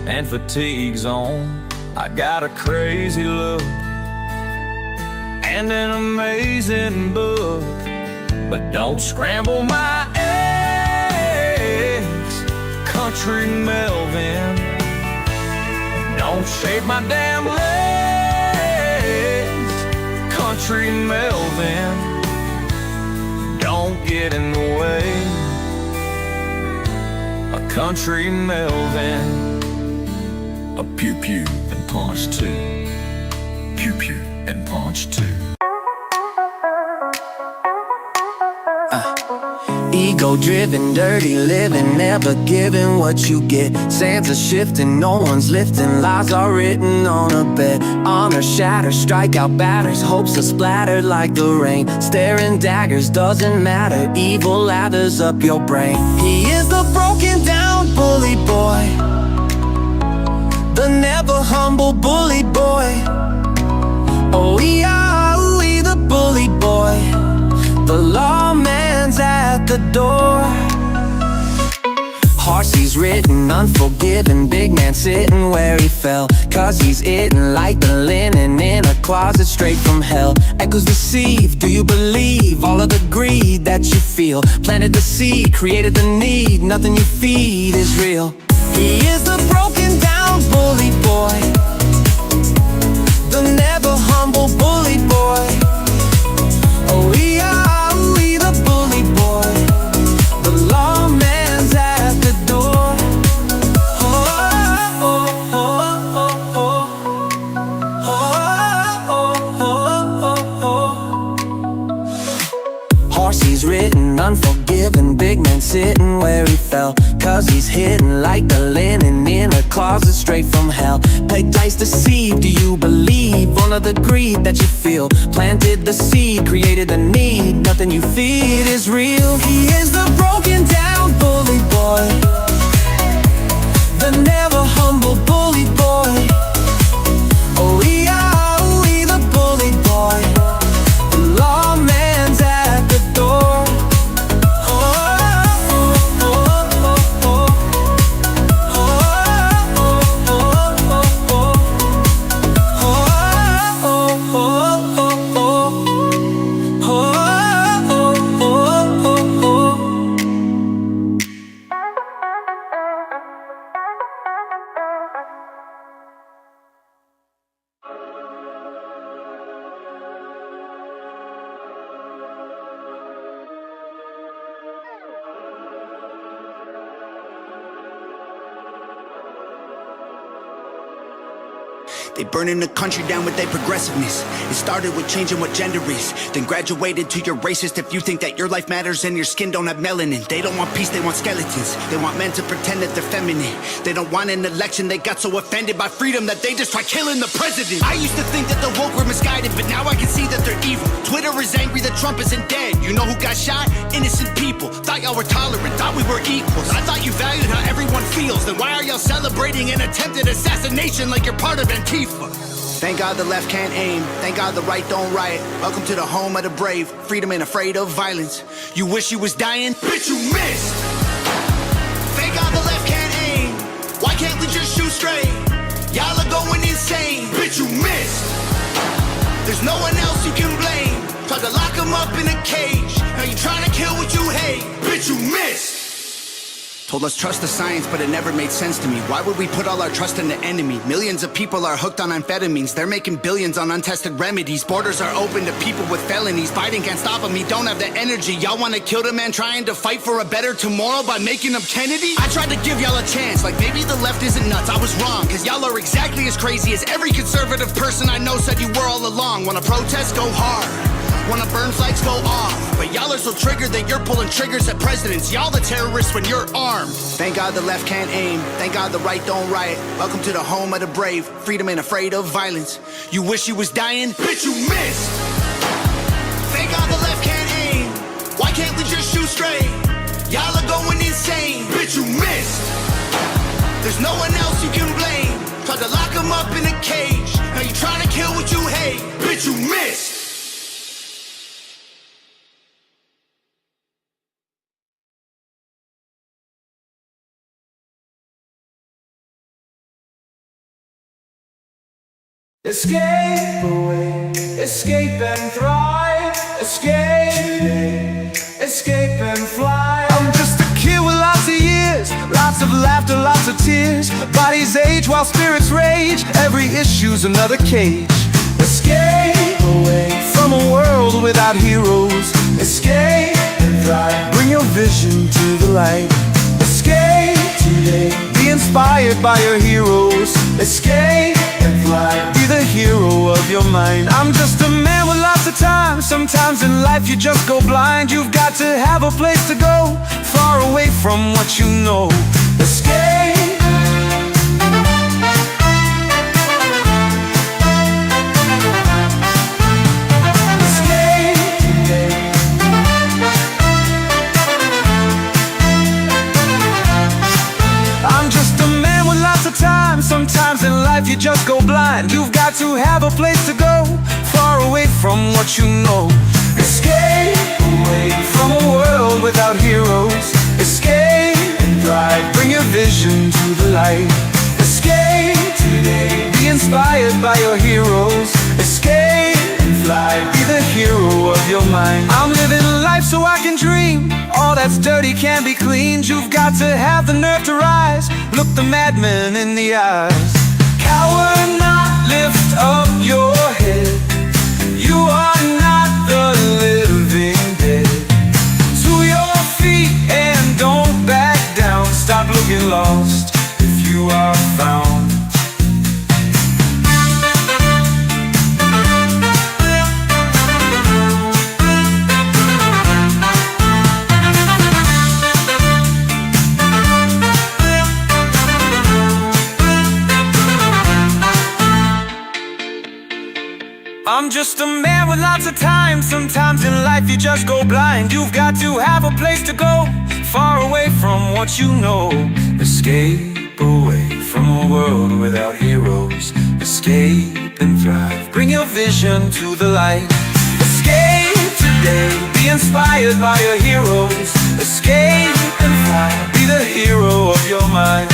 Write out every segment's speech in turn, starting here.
and fatigue's on. I got a crazy look and an amazing book, but don't scramble my eggs, Country Melvin. Don't shave my damn legs, Country Melvin. Don't get in the way, a Country Melvin. A pew pew and punch too. Pew pew and punch too. Ego driven, dirty living, never giving what you get. Sands are shifting, no one's lifting. Lies are written on a bed. Honor shatters, strikeout batters. Hopes are splattered like the rain. Staring daggers, doesn't matter. Evil lathers up your brain. He is the broken down bully boy, the never humble bully boy. Oh yeah, we the bully boy. The lawman's at the door. Harcy's written, unforgiving. Big man sitting where he fell, cause he's eating like the linen in a closet straight from hell. Echoes deceive, do you believe all of the greed that you feel? Planted the seed, created the need. Nothing you feed is real. He is the broken down bully boy, the never humble bully boy. Oh we are, we the bully boy. The lawman's at the door. Oh, oh, oh, oh, oh, oh, oh, oh. Harcy's written, unforgiving. Big man sitting where he fell, cause he's hidden like the linen in a closet straight from hell. Play dice deceive, do you believe all of the greed that you feel? Planted the seed, created the need. Nothing you feed is real. He is the broken down bully boy, the never humble bully boy. Oh we are, we the bully boy. The lawman's at the door. They burning the country down with their progressiveness. It started with changing what gender is, then graduated to you're racist if you think that your life matters and your skin don't have melanin. They don't want peace, they want skeletons. They want men to pretend that they're feminine. They don't want an election, they got so offended by freedom that they just try killing the president. I used to think that the woke were misguided, but now I can see that they're evil. Twitter is angry that Trump isn't dead. You know who got shot? Innocent people. Thought y'all were tolerant, thought we were equals. I thought you valued how everyone feels. Then why are y'all celebrating an attempted assassination like you're part of Antifa? Thank God the left can't aim. Thank God the right don't riot. Welcome to the home of the brave. Freedom ain't afraid of violence. You wish you was dying? Bitch, you missed. Thank God the left can't aim. Why can't we just shoot straight? Y'all are going insane. Bitch, you missed. There's no one else you can blame. Tried to lock him up in a cage. Now you trying to kill what you hate. Bitch, you missed. Told us trust the science, but it never made sense to me. Why would we put all our trust in the enemy? Millions of people are hooked on amphetamines. They're making billions on untested remedies. Borders are open to people with felonies. Biden can't stop them, he don't have the energy. Y'all wanna kill the man trying to fight for a better tomorrow by making him Kennedy? I tried to give y'all a chance, like maybe the left isn't nuts. I was wrong, cause y'all are exactly as crazy as every conservative person I know said you were all along. Wanna protest? Go hard. Wanna burn flags? Go off. But y'all are so triggered that you're pulling triggers at presidents. Y'all the terrorists when you're armed. Thank God the left can't aim. Thank God the right don't riot. Welcome to the home of the brave. Freedom ain't afraid of violence. You wish you was dying? Bitch, you missed. Thank God the left can't aim. Why can't we just shoot straight? Y'all are going insane. Bitch, you missed. There's no one else you can blame. Tried to lock him up in a cage. Now you trying to kill what you hate. Bitch, you missed. Escape away, escape and thrive. Escape, escape and fly. I'm just a kid with lots of years, lots of laughter, lots of tears. Bodies age while spirits rage. Every issue's another cage. Escape away from a world without heroes. Escape and thrive. Bring your vision to the light. Escape today. Be inspired by your heroes. Escape and fly. Be the hero of your mind. I'm just a man with lots of time. Sometimes in life you just go blind. You've got to have a place to go, far away from what you know. Escape. Sometimes in life you just go blind. You've got to have a place to go, far away from what you know. Escape away from a world without heroes. Escape and thrive. Bring your vision to the light. Escape today. Be inspired by your heroes. Escape and fly. Be the hero of your mind. I'm living life so I can dream. All that's dirty can be cleaned. You've got to have the nerve to rise. Look the madman in the eyes. Coward not, lift up your head. You are not the living dead. To your feet and don't back down. Stop looking lost if you are found. I'm just a man with lots of time. Sometimes in life you just go blind. You've got to have a place to go, far away from what you know. Escape away from a world without heroes. Escape and thrive. Bring your vision to the light. Escape today. Be inspired by your heroes. Escape and thrive. Be the hero of your mind.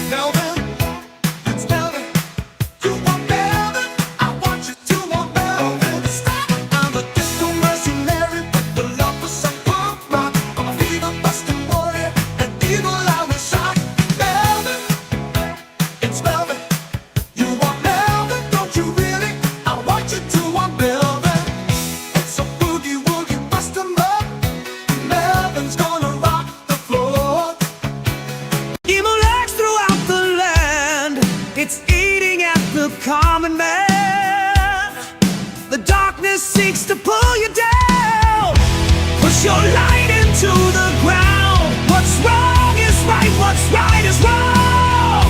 Melvin, it's Melvin. You want Melvin? I want you to want Melvin. I'm a disco mercenary, but the love for some punk rock. I'm a fever busting warrior, an evil I will shock. Melvin, it's Melvin. You want Melvin, don't you really? I want you to want Melvin. It's a boogie woogie bust 'em up. Melvin's gonna rock the floor. Evil lurks throughout the land. It's eating at the common man. The darkness seeks to pull you down. Push your light into the ground. What's wrong is right, what's right is wrong.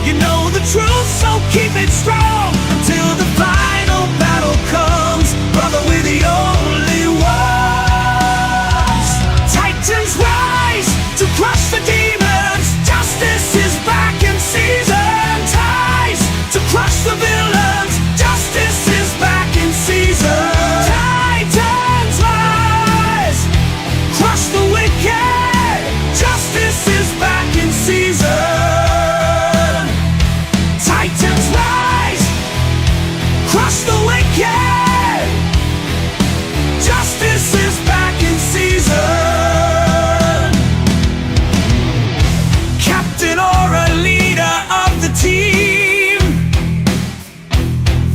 You know the truth, so keep it strong until the final battle comes. Brother, we're the only ones. Titans rise to crush the demons. Justice is back in season. Ties to crush the villains. Justice is back in season. Titans rise, crush the wicked. Justice is back in season. Titans rise, crush the wicked. Justice is back in season. Captain or a leader of the team.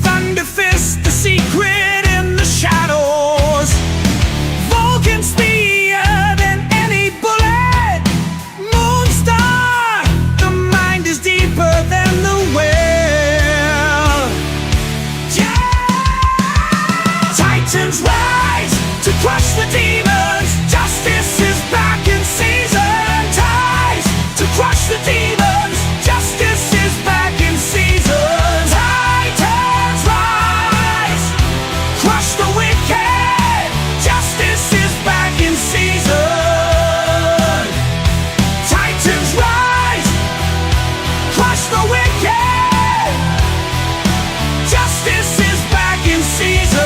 Thunder Fist, the secret in the shadows. Vulcan spear than any bullet. Moonstar, the mind is deeper than the will. Yeah! Titans rise to crush the demons. Justice is back in season. Ties to crush the demons. Justice is back in season. Titans rise. Yeah! Justice is back in season.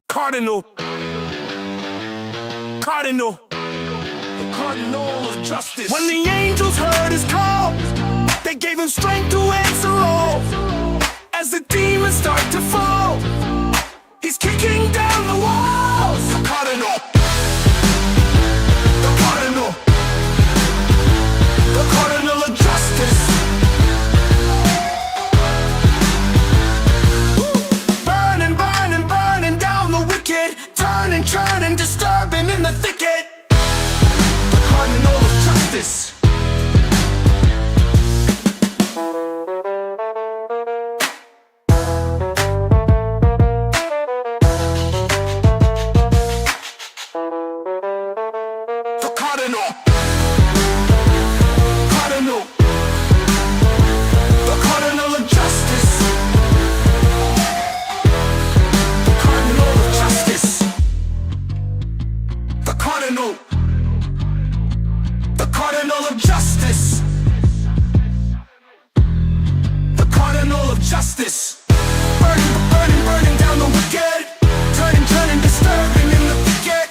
Cardinal. Cardinal. The Cardinal of Justice. When the angels heard his call, they gave him strength to answer all. As the demons start to fall, he's kicking down the walls. The Cardinal. The Cardinal. The Cardinal of Justice. Burning, burning, burning down the wicked, turning, churning, disturbing in the thicket. The Cardinal of Justice. The Cardinal. Cardinal. The Cardinal of Justice. The Cardinal of Justice. The Cardinal. The Cardinal of Justice. The Cardinal of Justice. Burning, burning, burning down the wicked, turning, turning, disturbing in the thicket.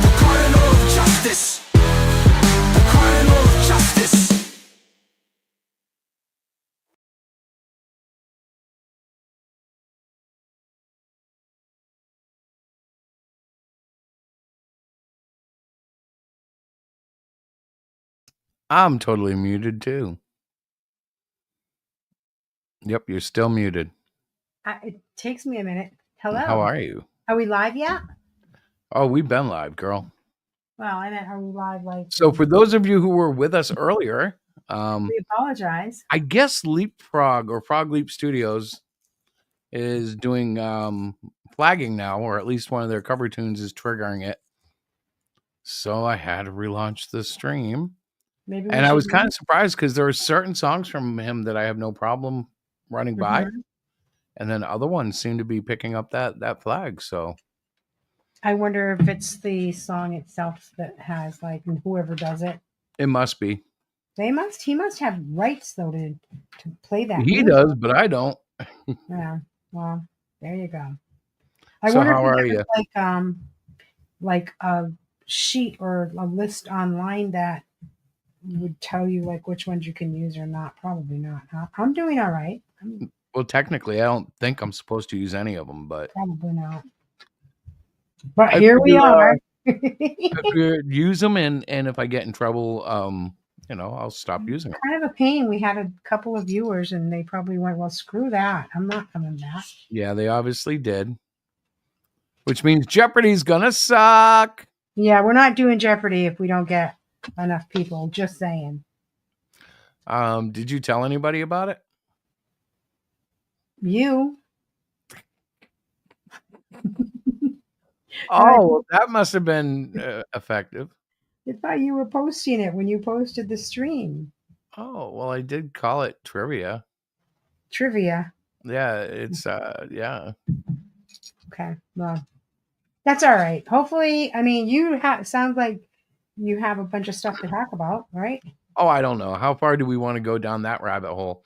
The Cardinal of Justice. The Cardinal of Justice. I'm totally muted too. Yep, you're still muted. It takes me a minute. Hello. How are you? Are we live yet? Oh, we've been live, girl. Well, I meant are we live? Like, So for those of you who were with us earlier, we apologize. I guess Leapfrog or Frog Leap Studios is doing flagging now, or at least one of their cover tunes is triggering it. So I had to relaunch the stream. Maybe. And I was kind of surprised because there are certain songs from him that I have no problem running by. And then other ones seem to be picking up that flag. So I wonder if it's the song itself that has like whoever does it. it must be. He must have rights though to play that. He music. does, but I don't. Yeah. Well, there you go. I So wonder how if are there's, you? like a sheet or a list online that would tell you like which ones you can use or not. Probably not. I'm doing all right. Well, technically, I don't think I'm supposed to use any of them, but Probably not. But I here we figure, are. I figure use them, and if I get in trouble, I'll stop using them. Kind of a pain. We had a couple of viewers and they probably went, well, screw that. I'm not coming back. Yeah, they obviously did. Which means Jeopardy's gonna suck. Yeah, we're not doing Jeopardy if we don't get enough people. Just saying. Did you tell anybody about it? You. Oh, that must have been effective. I thought you were posting it when you posted the stream. Oh, well, I did call it trivia. Trivia. Yeah, it's yeah. Okay. Well, that's all right. Hopefully, I mean, sounds like you have a bunch of stuff to talk about, right? Oh, I don't know. How far do we want to go down that rabbit hole?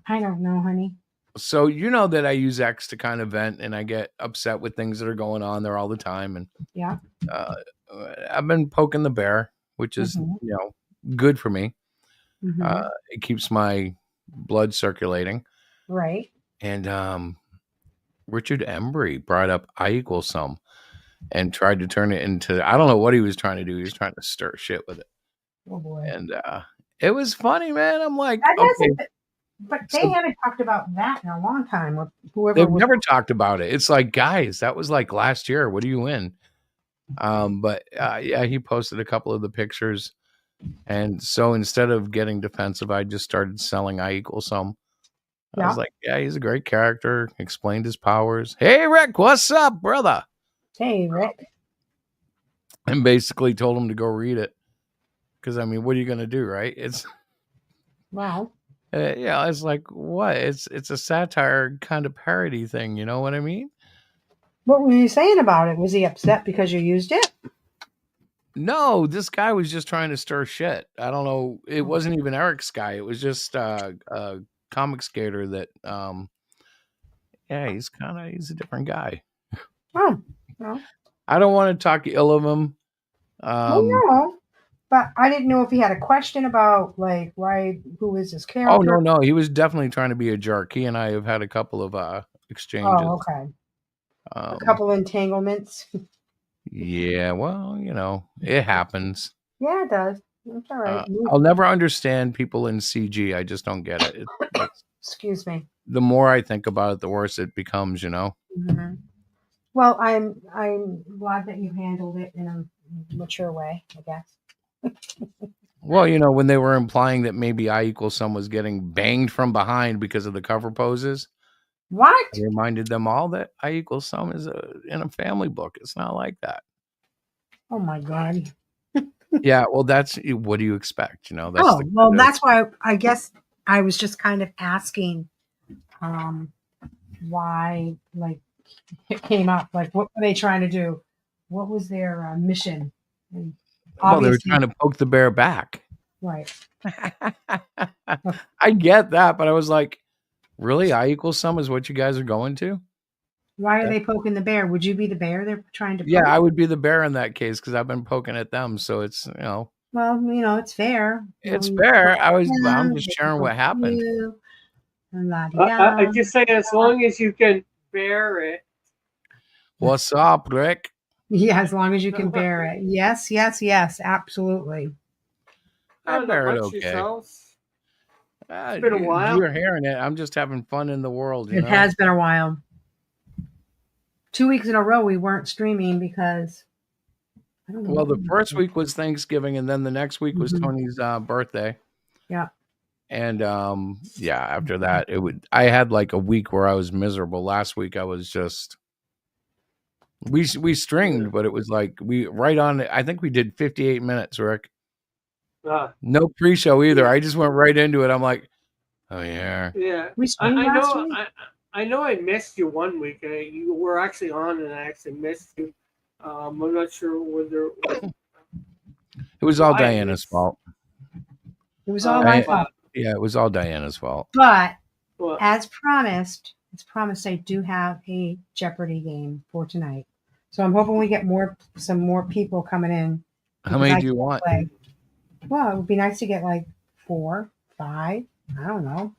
I don't know, honey. So you know that I use X to kind of vent, and I get upset with things that are going on there all the time. And Yeah. I've been poking the bear, which is good for me. Mhm. It keeps my blood circulating. Right. And Richard Embry brought up I equal sum and tried to turn it into, I don't know what he was trying to do. He was trying to stir shit with it. Oh boy. And it was funny, man. I'm like, That okay. hasn't, but they haven't talked about that in a long time. With whoever They've was, never talked about it. It's like, guys, that was like last year. What are you in? But yeah, he posted a couple of the pictures. And so instead of getting defensive, I just started selling I equal sum. I was like, yeah, he's a great character. Explained his powers. Hey, Rick, what's up, brother? Hey, Rick. And basically told him to go read it. Because, I mean, what are you going to do, right? It's, Well, yeah, it's like, what? It's a satire kind of parody thing. You know what I mean? what were you saying about it? Was he upset because you used it? No, this guy was just trying to stir shit. I don't know. It wasn't even Eric's guy. It was just a comic skater that yeah, he's a different guy. Oh, well, I don't want to talk ill of him. no. But I didn't know if he had a question about like why, who is this Oh character? no, he was definitely trying to be a jerk. He and I have had a couple of exchanges. Oh, okay. A Um, couple entanglements. yeah, well, it happens. Yeah, it does. It's all right. I'll never understand people in CG. I just don't get it. Excuse me. The more I think about it, the worse it becomes. Mhm. Well, I'm glad that you handled it in a mature way, I guess. Well, when they were implying that maybe I equal some was getting banged from behind because of the cover poses, What? I reminded them all that I equal some is in a family book. It's not like that. Oh my God. Yeah, well, that's what do you expect? That's Oh, well, that's why I guess I was just kind of asking why like it came up. Like, what were they trying to do? What was their mission? And well, they were obviously, trying to poke the bear back. right. I get that, but I was like, really? I equal some is what you guys are going to? Why are they poking the bear? Would you be the bear they're trying to poke? Yeah, I would be the bear in that case because I've been poking at them. So it's, Well, it's fair. it's You fair. I'm them, just they sharing what poke happened. you, and I la-di-da. just say as long as you can bear it. What's up, Rick? Yeah, as long as you can bear it. Yes, yes, yes, absolutely. I bear it Much okay. yourselves. It's been a while. You're hearing it. I'm just having fun in the world. It has been a while. 2 weeks in a row we weren't streaming because I don't know. Well, the first week was Thanksgiving, and then the next week was Tony's birthday. Yeah. And after that, I had like a week where I was miserable. Last week I was just we stringed, but it was like I think we did 58 minutes, Rick. No pre-show either. I just went right into it. I'm like, oh yeah. Yeah. We streamed last week? I know I missed you one week. You were actually on and I actually missed you. I'm not sure whether It was all Diana's fault. It was all my fault. Yeah, it was all Diana's fault. But Well, as promised, I do have a Jeopardy game for tonight. So I'm hoping we get some more people coming in. How many do you want? Play. Well, it would be nice to get like 4, 5. I don't know.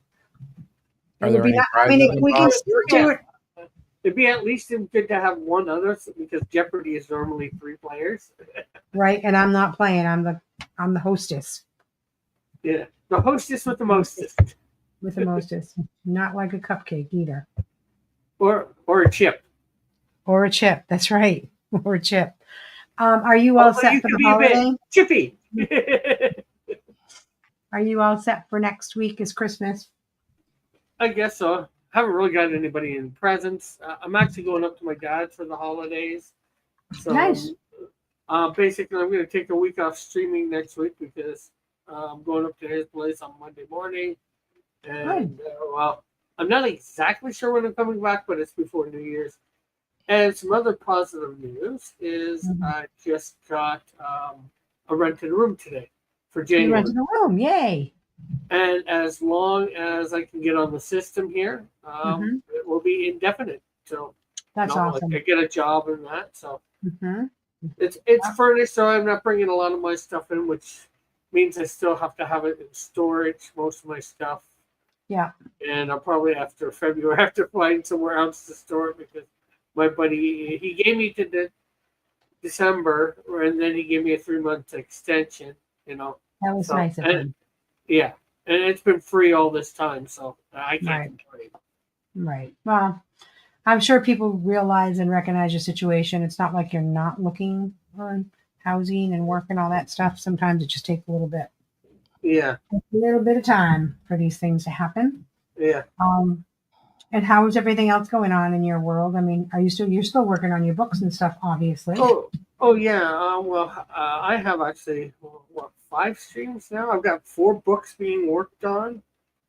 Are It there would be any not, I mean, prizes we can involved? still do it. it'd be at least good to have one other because Jeopardy is normally 3 players. Right, and I'm not playing. I'm the hostess. Yeah, the hostess with the mostest, With the mostest. Not like a cupcake either. or a chip. Or a chip. That's right. Or a chip. Are you all set You for could the be a bit holiday? chippy. Are you all set for next week is Christmas? I guess so. Haven't really got anybody in presents. I'm actually going up to my dad's for the holidays. So, Nice. basically, I'm going to take a week off streaming next week because I'm going up to his place on Monday morning. And, well, I'm not exactly sure when I'm coming back, but it's before New Year's. And some other positive news is I just got a rented room today for You January. rented a room. Yay. And as long as I can get on the system here, it will be indefinite. So That's awesome. I get a job in that. So hmm it's furnished, so I'm not bringing a lot of my stuff in, which means I still have to have it in storage, most of my stuff. Yeah. And I'll probably after February have to find somewhere else to store it because my buddy, he gave me to the December, and then he gave me a 3-month extension, That was So, nice of and- him. Yeah, and it's been free all this time, so I can't Right. complain. Right. Well, I'm sure people realize and recognize your situation. It's not like you're not looking for housing and work and all that stuff. Sometimes it just takes a little bit of time for these things to happen. Yeah. And how is everything else going on in your world? I mean, you're still working on your books and stuff, obviously. Oh yeah. I have actually 5 streams now. I've got 4 books being worked on.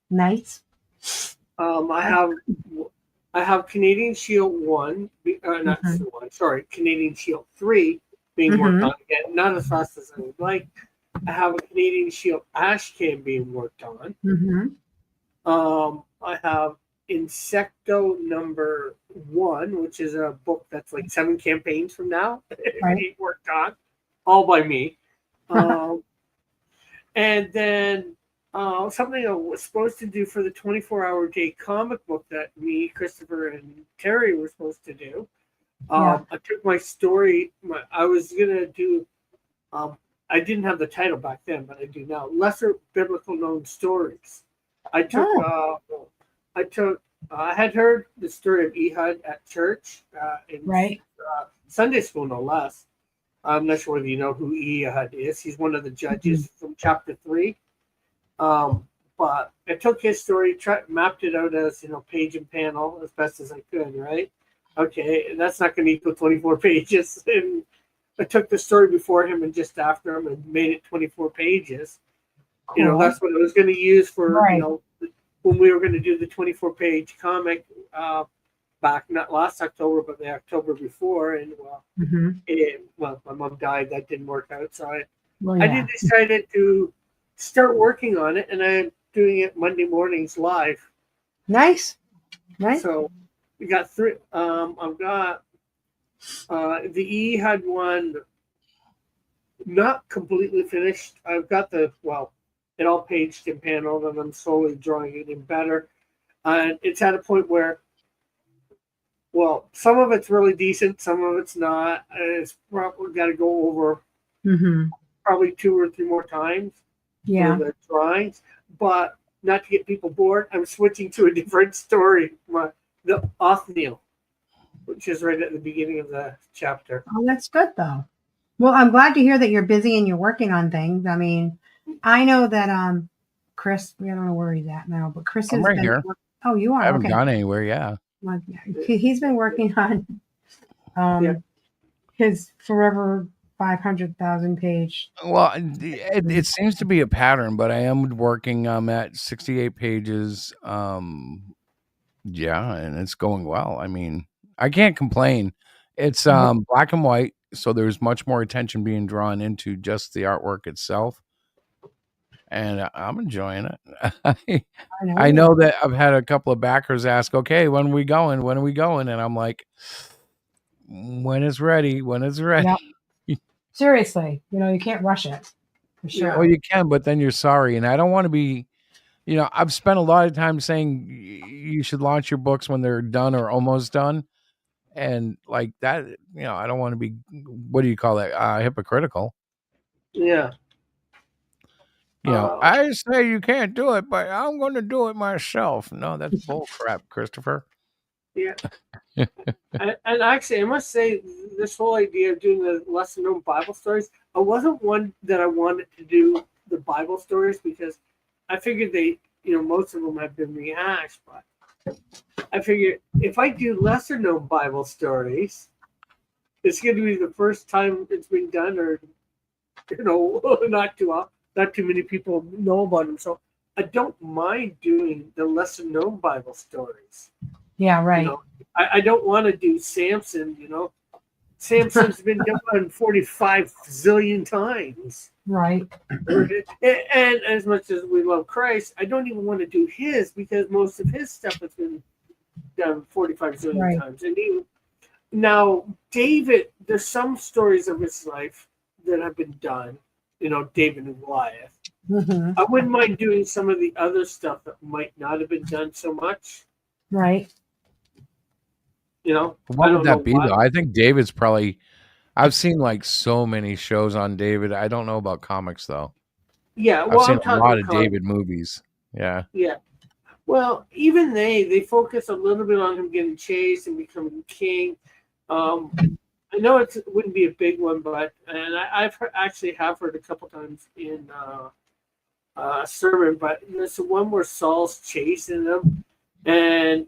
Nice. I have Canadian Shield 1, not Mhm. 1. Sorry, Canadian Shield 3 being worked Mhm. on again. Not as fast as I would like. I have a Canadian Shield ash can being worked on. Mhm. I have Insecto #1, which is a book that's like 7 campaigns from now Right. being worked on, all by me. And then something I was supposed to do for the 24-hour day comic book that me, Christopher, and Terry were supposed to do. Yeah. I took my story. I was gonna do. I didn't have the title back then, but I do now. Lesser biblical known stories. I took. I had heard the story of Ehud at church in Right. Sunday school, no less. I'm not sure whether you know who Ehud is. He's one of the judges from chapter 3. But I took his story, mapped it out as page and panel as best as I could. Right? Okay, and that's not going to equal 24 pages. And I took the story before him and just after him and made it 24 pages. Cool. That's what I was going to use for Right. when we were going to do the 24-page comic back not last October but the October before, and Mhm. my mom died. That didn't work out, so Well, I yeah. did decided to start working on it, and I'm doing it Monday mornings live. Nice. Nice. So we got 3. I've got the Ehud one not completely finished. I've got it all paged and paneled, and I'm slowly drawing it in better. And it's at a point where, some of it's really decent, some of it's not. It's probably got to go over Mhm. probably 2 or 3 more times Yeah. for the drawings. But not to get people bored, I'm switching to a different story. The Othniel, which is right at the beginning of the chapter. Oh, that's good though. Well, I'm glad to hear that you're busy and you're working on things. I mean, I know that Chris, I don't know where he's at now, but Chris I'm has right been here. Oh, you I are. haven't Okay. gone anywhere. Yeah. Well, he's been working on Yeah. his Forever 500,000 page. Well, it seems to be a pattern, but I am working. I'm at 68 pages. Yeah, and it's going well. I mean, I can't complain. It's black and white, so there's much more attention being drawn into just the artwork itself, and I'm enjoying it. I know that I've had a couple of backers ask, "Okay, when are we going? When are we going?" And I'm like, "When it's ready, when it's ready." Yep. Seriously, you can't rush it. For sure. Well, you can, but then you're sorry, and I don't want to be. I've spent a lot of time saying you should launch your books when they're done or almost done. And like that, I don't want to be, what do you call it? Hypocritical. Yeah. I say you can't do it, but I'm going to do it myself. No, that's bull crap, Christopher. Yeah. and actually, I must say, this whole idea of doing the lesser known Bible stories, I wasn't one that I wanted to do the Bible stories because I figured most of them have been rehashed, but I figured if I do lesser known Bible stories, it's going to be the first time it's been done, or not too many people know about them. So I don't mind doing the lesser known Bible stories. Yeah, right. I don't want to do Samson. Samson's been done 45 zillion times. Right. And as much as we love Christ, I don't even want to do his because most of his stuff has been done 45 zillion times. And now, David, there's some stories of his life that have been done, David and Goliath. Mm-hmm. I wouldn't mind doing some of the other stuff that might not have been done so much. Right. What would that be, though? I think David's probably, I've seen like so many shows on David. I don't know about comics, though. Yeah, I've seen a lot of David movies. Yeah. Yeah. Well, even they focus a little bit on him getting chased and becoming king. I know it wouldn't be a big one, but I've actually have heard a couple times in sermon, but there's the one where Saul's chasing them, and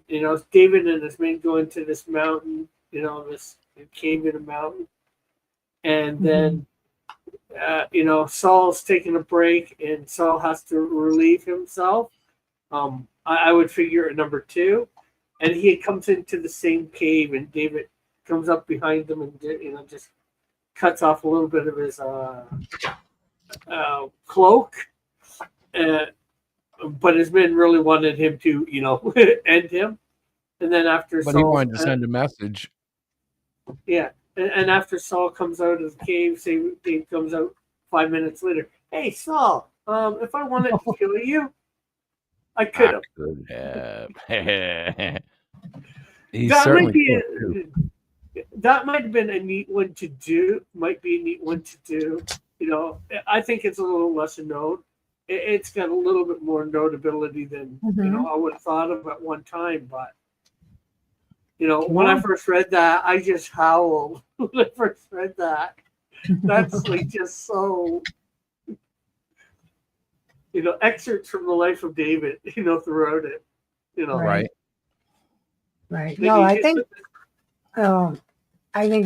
David and his men go into this mountain, this cave in a mountain, and then Saul's taking a break, and Saul has to relieve himself. I would figure a number 2, and he comes into the same cave, and David comes up behind them and just cuts off a little bit of his cloak, but his men really wanted him to, end him. And then after But he Saul, wanted to send a message. yeah, and after Saul comes out of the cave, Dave comes out 5 minutes later. Hey, Saul, if I wanted to kill you, I could have. Could have. He That might certainly be could, too. that might have been a neat one to do. Might be a neat one to do. I think it's a little lesser known. It's got a little bit more notability than I would have thought of at one time. But when I first read that, I just howled when I first read that. That's like just so. Excerpts from the life of David. Throughout it. Right. Right. No, I think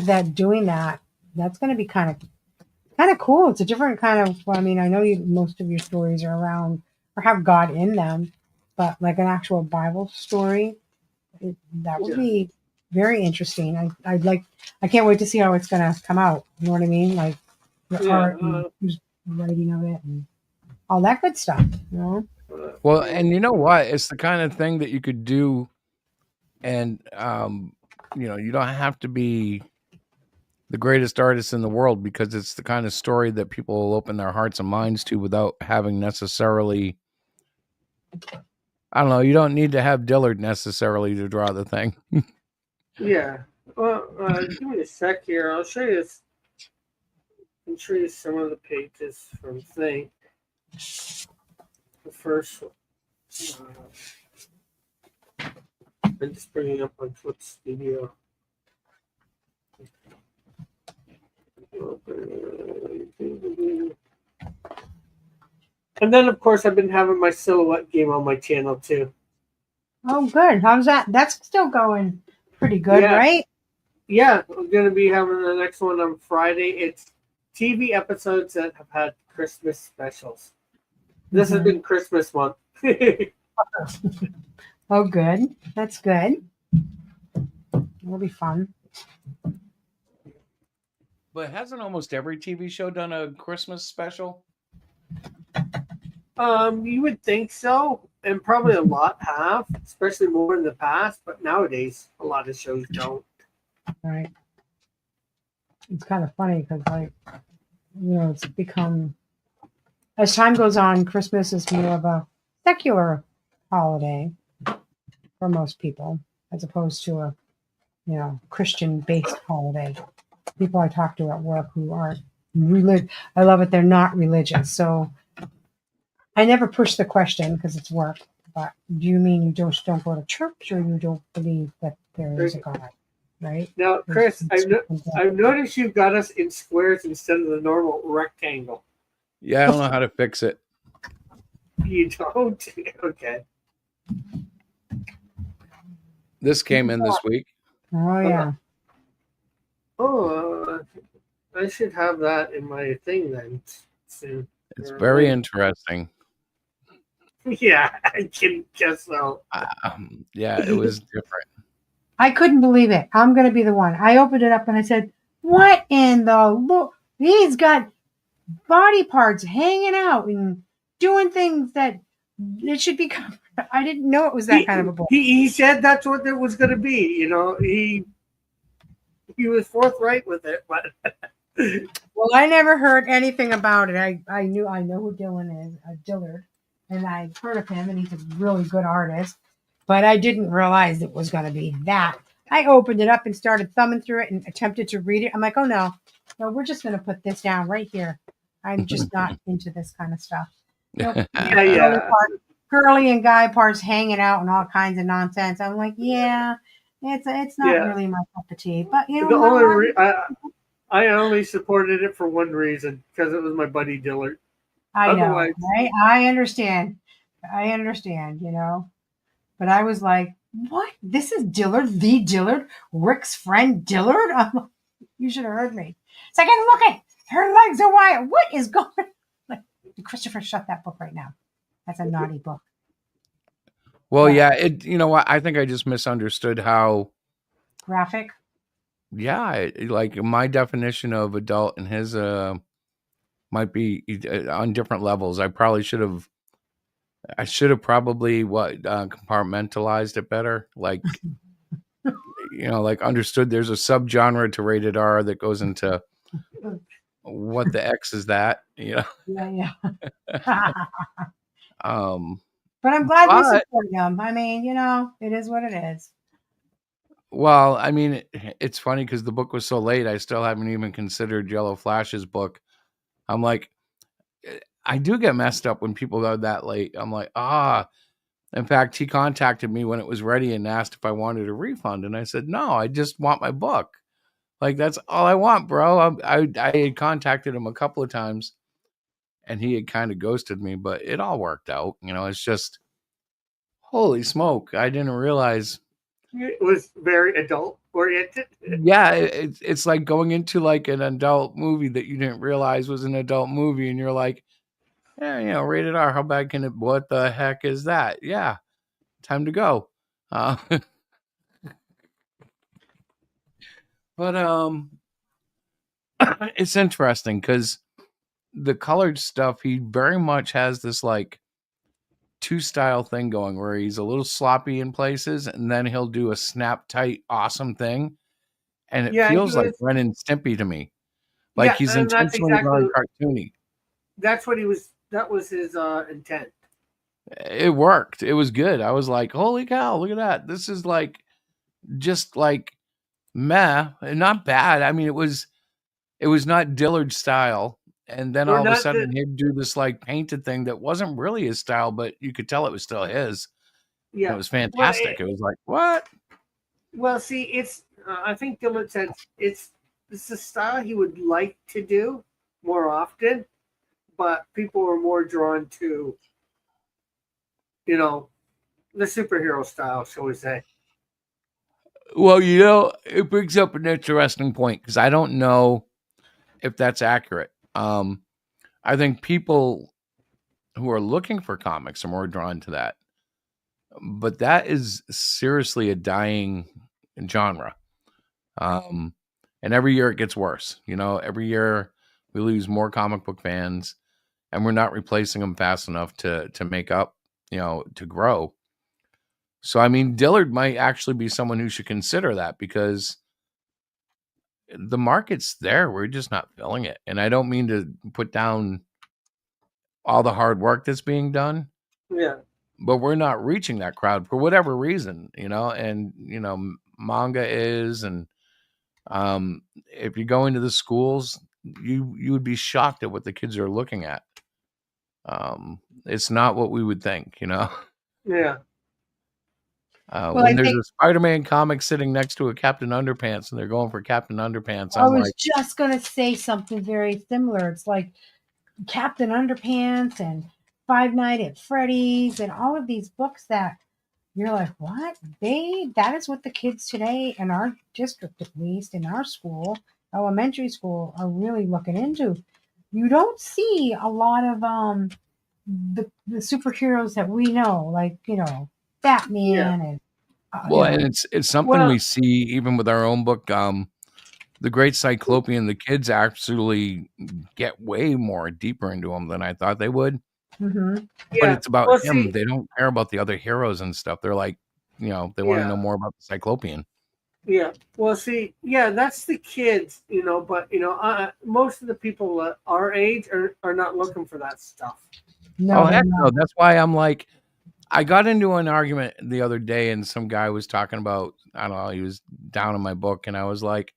that doing that's going to be kind of cool. It's a different kind of. I mean, I know most of your stories are around or have God in them, but like an actual Bible story, that would be very interesting. I can't wait to see how it's going to come out. You know what I mean? Like the art and who's writing of it and all that good stuff. Well, and you know what? It's the kind of thing that you could do, and you don't have to be the greatest artist in the world, because it's the kind of story that people will open their hearts and minds to without having necessarily. I don't know. You don't need to have Dillard necessarily to draw the thing. Yeah. Well, give me a sec here. I'll show you this. I'll show you some of the pages from Thing. The first one. I'm just bringing up on Flip Studio. And then, of course, I've been having my silhouette game on my channel too. Oh, good. How's that? That's still going pretty good, right? Yeah, I'm going to be having the next one on Friday. It's TV episodes that have had Christmas specials. This has been Christmas month. Oh, good. That's good. It'll be fun. But hasn't almost every TV show done a Christmas special? You would think so, and probably a lot have, especially more in the past. But nowadays, a lot of shows don't. Right. It's kind of funny because, it's become, as time goes on, Christmas is more of a secular holiday for most people, as opposed to a, Christian-based holiday. People I talk to at work who aren't I love it. They're not religious, so I never push the question because it's work. But do you mean you just don't go to church, or you don't believe that there is a God? Right? Now, Chris, I've noticed you've got us in squares instead of the normal rectangle. Yeah, I don't know how to fix it. You don't? Okay. This came in this week. Oh yeah. I should have that in my thing then soon. It's very interesting. Yeah, I can guess so. Yeah, it was different. I couldn't believe it. I'm going to be the one. I opened it up and I said, what in the look? He's got body parts hanging out and doing things that it should be covered. I didn't know it was that kind of a book. He said that's what it was going to be. He was forthright with it, but well, I never heard anything about it. I know who Dylan is, Dillard, and I've heard of him, and he's a really good artist. But I didn't realize it was going to be that. I opened it up and started thumbing through it and attempted to read it. I'm like, oh no, we're just going to put this down right here. I'm just not into this kind of stuff. Girly and guy parts hanging out and all kinds of nonsense. I'm like, yeah, it's not really my cup of tea. But I only supported it for one reason, because it was my buddy Dillard. I know, right? I understand. But I was like, what? This is Dillard, the Dillard, Rick's friend Dillard? I'm like, you should have heard me. It's like, look at her legs are wide. What is going on? Like, Christopher, shut that book right now. That's a naughty book. Well, yeah, you know what? I think I just misunderstood how graphic. Yeah, like my definition of adult and his might be on different levels. I should have probably compartmentalized it better. Like, like understood there's a subgenre to rated R that goes into what the X is that, Yeah. Um, But I'm glad we but support them. I mean, it is what it is. well, I mean, it's funny because the book was so late. I still haven't even considered Yellow Flash's book. I'm like, I do get messed up when people go that late. I'm like, In fact, he contacted me when it was ready and asked if I wanted a refund, and I said no. I just want my book. Like that's all I want, bro. I had contacted him a couple of times, and he had kind of ghosted me, but it all worked out. It's just holy smoke! I didn't realize. It was very adult oriented. Yeah, it's like going into like an adult movie that you didn't realize was an adult movie, and you're like, yeah, rated R. How bad can it? What the heck is that? Yeah, time to go. But it's interesting because the colored stuff, he very much has this like two style thing going where he's a little sloppy in places, and then he'll do a snap tight, awesome thing, and it Yeah, he feels like was. Ren and Stimpy to me. Like Yeah, he's and that's intentionally exactly. very cartoony. That's what he was. That was his intent. It worked. It was good. I was like, holy cow, look at that. This is like just like meh, not bad. I mean, it was not Dillard style. And then We're all of a not sudden the. he'd do this like painted thing that wasn't really his style, but you could tell it was still his. It Yeah. was Well, fantastic. It was like, what? well, see, it's. I think Dylan said it's the style he would like to do more often, but people are more drawn to, the superhero style, shall we say? Well, it brings up an interesting point because I don't know if that's accurate. I think people who are looking for comics are more drawn to that. But that is seriously a dying genre. And every year it gets worse. Every year we lose more comic book fans, and we're not replacing them fast enough to make up, to grow. So, I mean, Dillard might actually be someone who should consider that because the market's there. We're just not filling it. And I don't mean to put down all the hard work that's being done, Yeah. but we're not reaching that crowd for whatever reason, and, manga is. And if you go into the schools, you would be shocked at what the kids are looking at. It's not what we would think, Yeah. Well, when I there's think a Spider-Man comic sitting next to a Captain Underpants and they're going for Captain Underpants, I I'm was like, just going to say something very similar. It's like Captain Underpants and Five Nights at Freddy's and all of these books that you're like, what? That is what the kids today in our district, at least in our school, elementary school, are really looking into. You don't see a lot of the superheroes that we know, like Batman Yeah. and well, and it's something Well, we see even with our own book. The Great Cyclopean, the kids actually get way more deeper into him than I thought they would. hmm But yeah. it's about Well, him. see, They don't care about the other heroes and stuff. They're like, they want to yeah. know more about the Cyclopean. Yeah. Well, see, yeah, that's the kids, but, most of the people our age are not looking for that stuff. No, Oh, they're heck not. no. That's why I'm like, I got into an argument the other day and some guy was talking about, I don't know, he was down in my book. And I was like,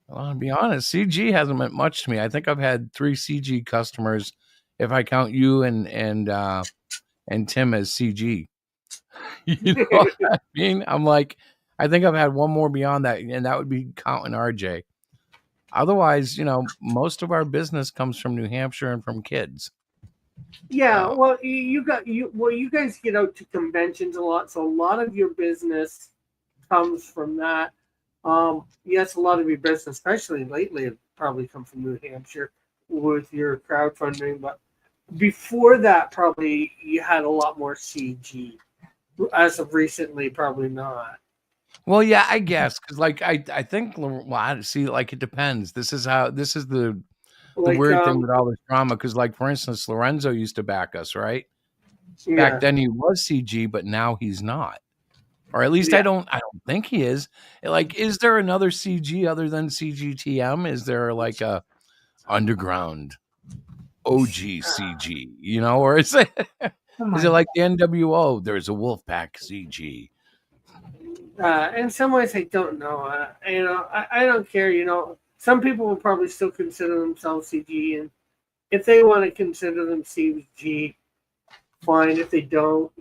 well, to be honest, CG hasn't meant much to me. I think I've had 3 CG customers, if I count you and Tim as CG. You know what I mean? I'm like, I think I've had one more beyond that, and that would be counting RJ. Otherwise, most of our business comes from New Hampshire and from kids. Yeah, well, you guys get out to conventions a lot, so a lot of your business comes from that. Yes, a lot of your business, especially lately, have probably come from New Hampshire with your crowdfunding, but before that, probably you had a lot more CG. As of recently, probably not. Well, yeah, I guess because like I think well, I see like it depends. This is the Like, weird thing with all this drama because like for instance, Lorenzo used to back us, right? Back yeah, then he was CG, but now he's not. Or at least yeah. I don't think he is. Like, is there another CG other than CGTM? Is there like a underground OG CG, you know, or is it Oh is my it like the NWO? There's a Wolfpack CG. In some ways, I don't know. I don't care. Some people will probably still consider themselves CG, and if they want to consider them CG, fine. If they don't,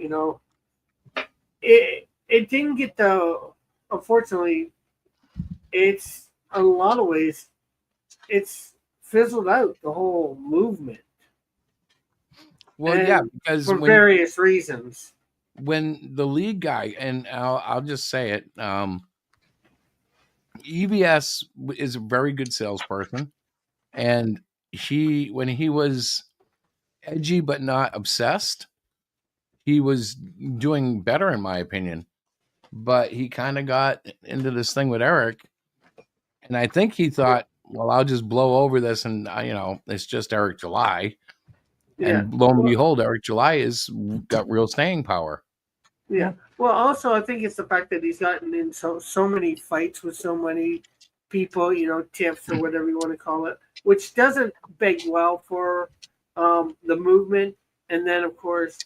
it didn't get the. Unfortunately, it's in a lot of ways, it's fizzled out the whole movement. Well, And yeah, because for various reasons. when the lead guy, and I'll just say it, EBS is a very good salesperson, and when he was edgy but not obsessed, he was doing better in my opinion. But he kind of got into this thing with Eric, and I think he thought, well, I'll just blow over this, and it's just Eric July. Yeah. And lo and Well, behold, Eric July is got real staying power. yeah. Well, also, I think it's the fact that he's gotten in so many fights with so many people, tiffs or whatever you want to call it, which doesn't beg well for the movement. And then, of course,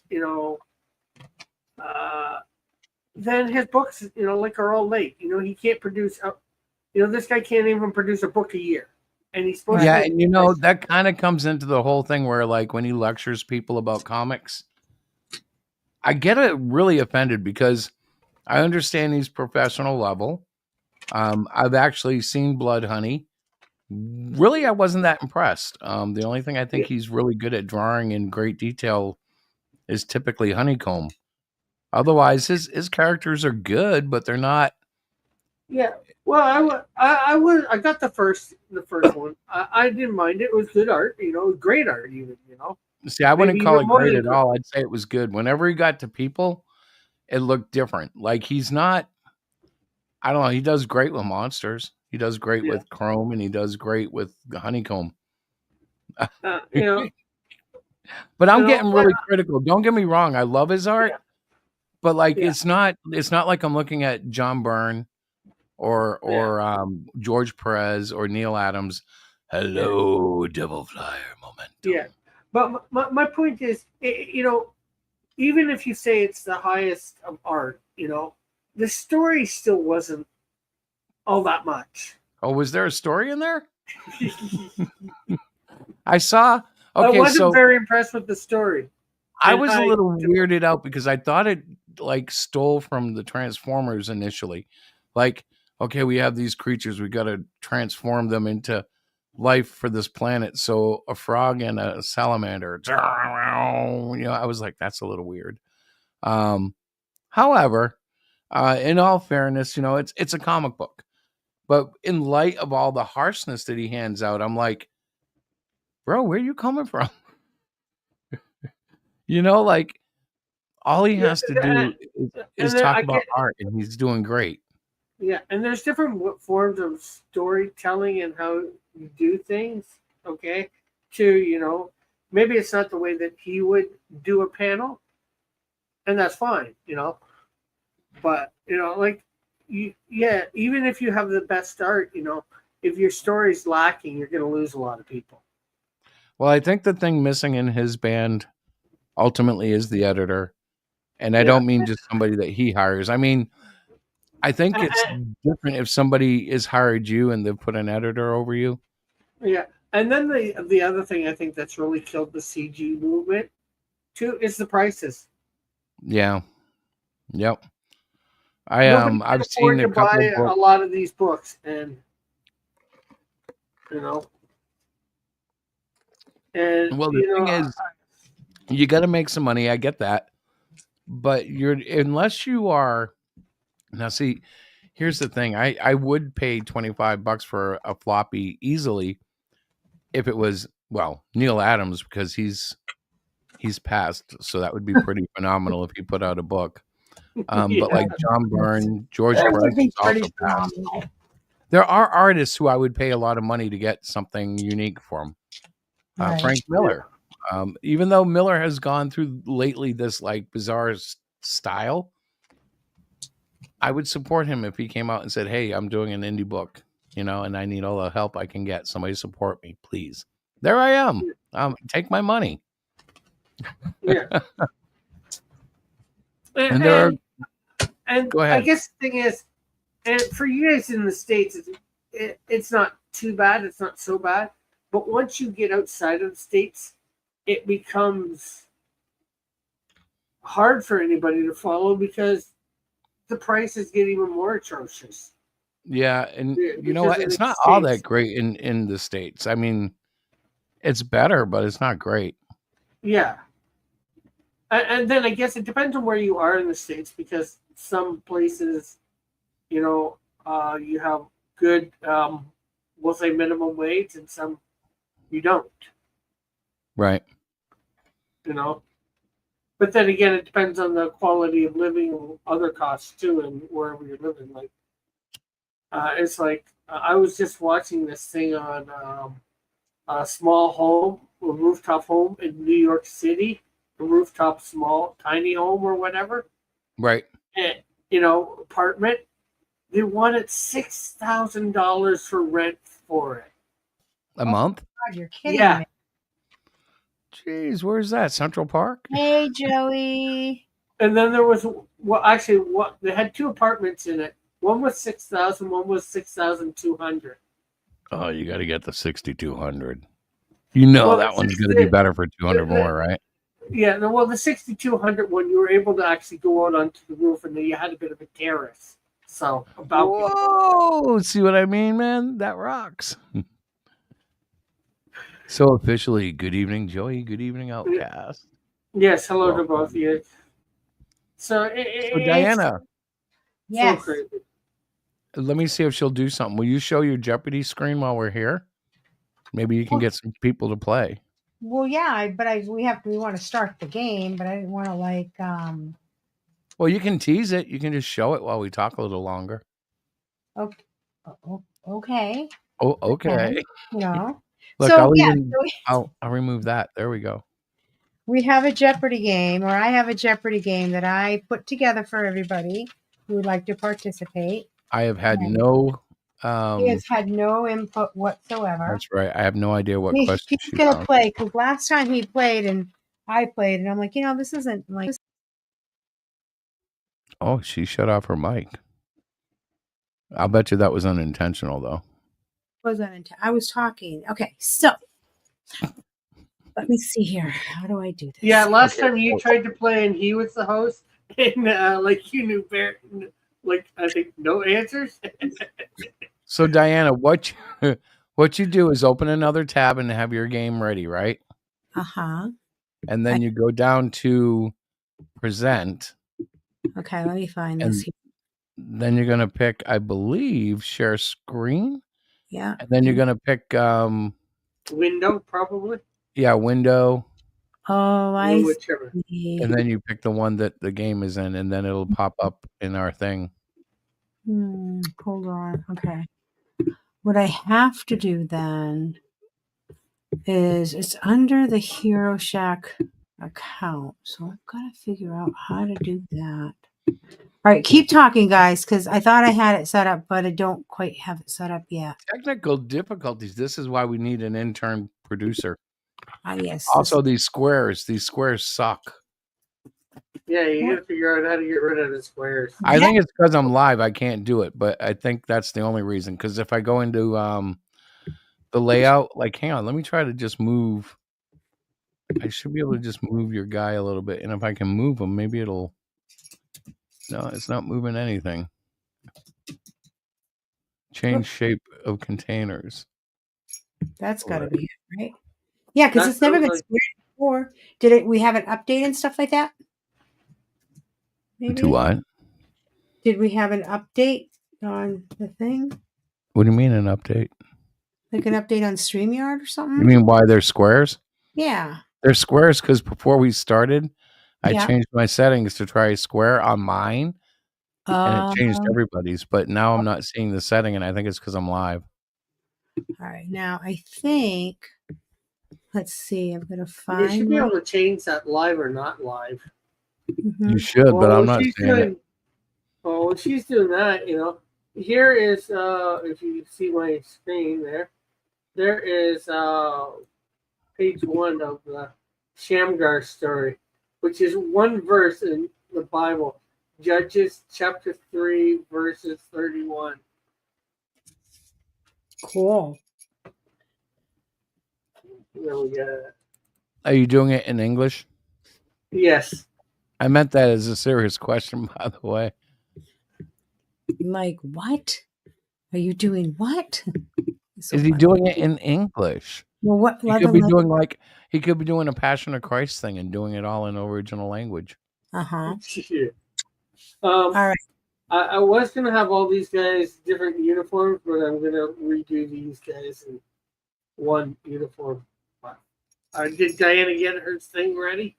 then his books, like are all late. He can't produce. This guy can't even produce a book a year, and he's supposed Yeah, to. and that kind of comes into the whole thing where, like, when he lectures people about comics, I get really offended because I understand he's professional level. I've actually seen Blood Honey. Really, I wasn't that impressed. The only thing I think he's really good at drawing in great detail is typically Honeycomb. Otherwise, his characters are good, but they're not. Yeah. Well, I got the first one. I didn't mind it. It was good art. Great art even. See, I wouldn't Maybe call even it more great than at all. I'd say it was good. Whenever he got to people, it looked different. Like he's not. I don't know. He does great with monsters. He does great Yeah. with Chrome, and he does great with Honeycomb. You know, But I'm No, getting really critical. Don't get me wrong. I love his art, Yeah. but like Yeah. it's not like I'm looking at John Byrne or George Perez or Neil Adams. Hello, Devil Flyer momentum. yeah. But my point is, even if you say it's the highest of art, the story still wasn't all that much. Oh, was there a story in there? I saw. I Okay, wasn't so very impressed with the story. I and was a I- little weirded out because I thought it like stole from the Transformers initially. Like, okay, we have these creatures, we got to transform them into life for this planet. So a frog and a salamander. I was like, that's a little weird. However, in all fairness, it's a comic book. But in light of all the harshness that he hands out, I'm like, bro, where are you coming from? Like all he has to do is then talk I about get- art, and he's doing great. Yeah, and there's different forms of storytelling and how you do things. Okay, maybe it's not the way that he would do a panel, and that's fine. But even if you have the best art, if your story's lacking, you're going to lose a lot of people. Well, I think the thing missing in his band ultimately is the editor. And I Yeah. don't mean just somebody that he hires. I mean, I think it's different if somebody is hired you and they've put an editor over you. Yeah, and then the other thing I think that's really killed the CG movement too is the prices. Yeah. Yep. Nobody can I've afford seen a to couple buy of a books. lot of these books, and and Well, the thing is, you got to make some money. I get that. But unless you are now, see, here's the thing. I would pay $25 for a floppy easily if it was, well, Neil Adams, because he's passed. So that would be pretty phenomenal if he put out a book. But like John Byrne, George That Perez would be is also pretty passed. phenomenal. There are artists who I would pay a lot of money to get something unique from. Right. Frank Miller. Even though Miller has gone through lately this like bizarre style, I would support him if he came out and said, "Hey, I'm doing an indie book, and I need all the help I can get. Somebody support me, please." There I am. Take my money. Yeah. And there are. And Go ahead. I guess the thing is, and for you guys in the States, it's not too bad. It's not so bad. But once you get outside of the States, it becomes hard for anybody to follow because the prices get even more atrocious. Yeah, and Yeah, you know because what? of It's the not all States. that great in the States. I mean, it's better, but it's not great. Yeah. And then I guess it depends on where you are in the States because some places, you have good, we'll say minimum wage, and some you don't, Right. But then again, it depends on the quality of living and other costs too, and wherever you're living. Like, it's like I was just watching this thing on a small home, a rooftop home in New York City, a rooftop small tiny home or whatever, Right. and apartment. They wanted $6,000 for rent for it. A month? God, you're kidding Yeah. me. Jeez, where's that? Central Park? Hey, Joey. And then there was they had two apartments in it. One was 6,000, one was 6,200. Oh, you got to get the 6,200. That Well, one's going to be better for 200 more, right? Yeah, the 6,200 one, you were able to actually go out onto the roof, and then you had a bit of a terrace. So about Whoa! See what I mean, man? That rocks. So officially, good evening, Joey. Good evening, Outcast. yes, hello to Welcome. both of you. So, So Diana, Yes. so crazy. let me see if she'll do something. Will you show your Jeopardy screen while we're here? Maybe you can get some people to play. Well, yeah, we want to start the game, but I didn't want to Well, you can tease it. You can just show it while we talk a little longer. okay. Okay. Oh, okay. Look, So I'll yeah, even I'll remove that. There we go. we have a Jeopardy game, or I have a Jeopardy game that I put together for everybody who would like to participate. I have had Okay. no. He has had no input whatsoever. That's right. I have no idea what He's question she gonna found. play because last time he played and I played, and I'm like, this isn't like Oh, she shut off her mic. I'll bet you that was unintentional, though. I was talking. Okay, so let me see here. How do I do this? Yeah, last time you tried to play and he was the host, and you knew I think no answers. So Diana, what you do is open another tab and have your game ready, right? Uh-huh. And then you go down to present. Okay, let me find And this here. then you're gonna pick, I believe, share screen. Yeah. And then you're gonna pick Window, probably. yeah, window. Oh, I Whichever. see. And then you pick the one that the game is in, and then it'll pop up in our thing. Hold on. Okay. What I have to do then is it's under the Hero Shack account. So I've got to figure out how to do that. All right, keep talking, guys, because I thought I had it set up, but I don't quite have it set up yet. Technical difficulties. This is why we need an intern producer. Yes. Also, these squares suck. Yeah, you got to figure out how to get rid of the squares. I think it's because I'm live. I can't do it, but I think that's the only reason. Because if I go into the layout, like, hang on, let me try to just move. I should be able to just move your guy a little bit, and if I can move him, maybe it'll. No, it's not moving anything. Change shape of containers. That's got to Right. be it, right? Yeah, because That it's never been sounds squared before. Did it? We have an update and stuff like that. Maybe. To what? Did we have an update on the thing? What do you mean an update? Like an update on StreamYard or something? You mean why they're squares? Yeah. They're squares because before we started, I Yeah. changed my settings to try square on mine, and it changed Um, everybody's. But now I'm not seeing the setting, and I think it's because I'm live. all right. Now I think. Let's see. I'm gonna You should find. be able to change that live or not live. Mhm. You should, but Well, I'm when not she's seeing it. doing, well, when she's doing that, here is if you see my screen there is page 1 of the Shamgar story, which is one verse in the Bible, Judges chapter 3 verses 31. Cool. There we go. Are you doing it in English? Yes. I meant that as a serious question, by the way. I'm like, what? Are you doing what? So Is he funny. doing it in English? Well, what He could be doing he could be doing a Passion of Christ thing and doing it all in original language. Uh-huh. All right. I was gonna have all these guys different uniforms, but I'm gonna redo these guys in one uniform. Did Diana get her thing ready?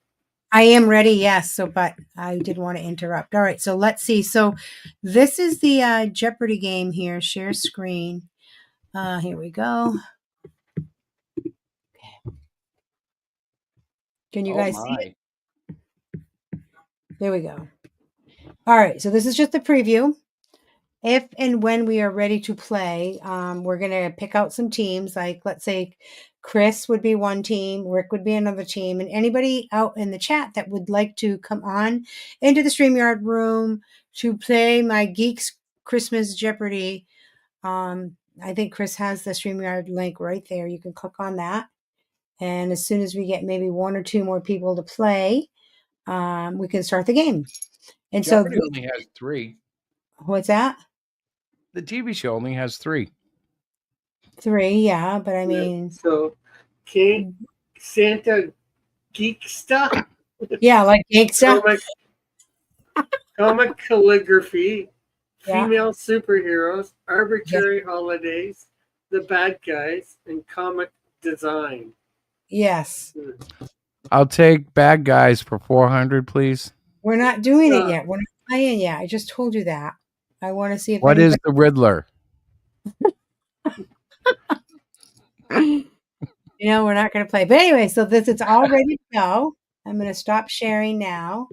I am ready, yes. So, but I didn't want to interrupt. All right, so let's see. So, this is the Jeopardy game here. Share screen. Here we go. Can you guys see it? There we go. All right, so this is just a preview. If and when we are ready to play, we're going to pick out some teams. Like, let's say Chris would be one team, Rick would be another team, and anybody out in the chat that would like to come on into the StreamYard room to play my Geeks Christmas Jeopardy. I think Chris has the StreamYard link right there. You can click on that. And as soon as we get maybe one or two more people to play, we can start the game. And Jeopardy so, only has 3. what's that? The TV show only has 3. 3, yeah, but I mean, so King Santa Geeksta, yeah, like Geeksta. comic calligraphy, Yeah. female superheroes, arbitrary holidays, the bad guys, and comic design. Yes. I'll take bad guys for 400, please. We're not doing it yet. We're not playing yet. I just told you that. I want to see if What is the Riddler? we're not going to play. But anyway, so it's all ready to go. I'm going to stop sharing now.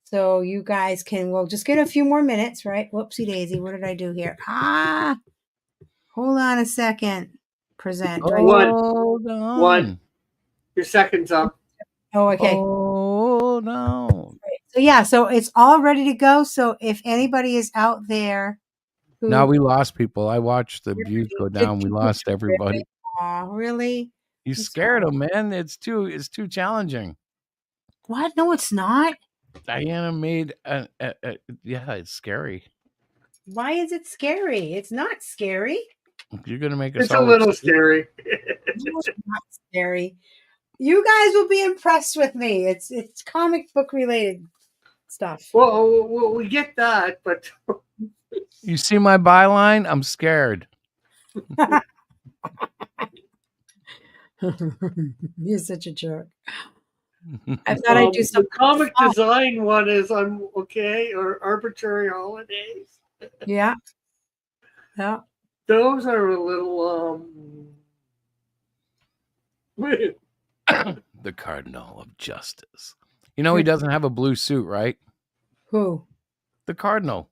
So you guys we'll just get a few more minutes, right? Whoopsie daisy. What did I do here? Hold on a second. Present. Hold on. One. Your second's up. Oh, okay. Oh, no. So yeah, so it's all ready to go. So if anybody is out there Now we lost people. I watched the views go down. We lost everybody. Aw, really? You scared them, man. It's too challenging. What? No, it's not. Diana made yeah, it's scary. Why is it scary? It's not scary. You're gonna make It's a little scary. It's not scary. You guys will be impressed with me. It's comic book related stuff. Well, we get that, but You see my byline? I'm scared. You're such a jerk. I thought I'd do some comic design one is I'm okay, or arbitrary holidays. Yeah. Yeah. Those are a little The Cardinal of Justice. You know he doesn't have a blue suit, right? Who? The Cardinal.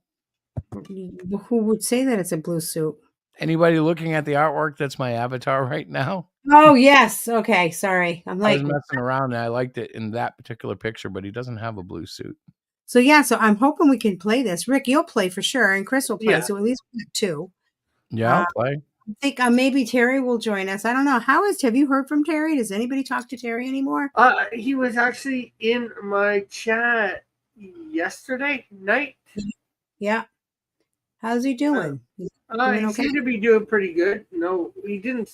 Who would say that it's a blue suit? Anybody looking at the artwork that's my avatar right now? Oh, yes. Okay. Sorry. I'm I like, was messing around and I liked it in that particular picture, but he doesn't have a blue suit. so yeah, so I'm hoping we can play this. Rick, you'll play for sure, and Chris will play. Yeah. So at least we have 2. Yeah, I'll play. I think maybe Terry will join us. I don't know. Have you heard from Terry? Does anybody talk to Terry anymore? He was actually in my chat yesterday night. Yeah. How's he doing? He seemed to be doing pretty good. No, he didn't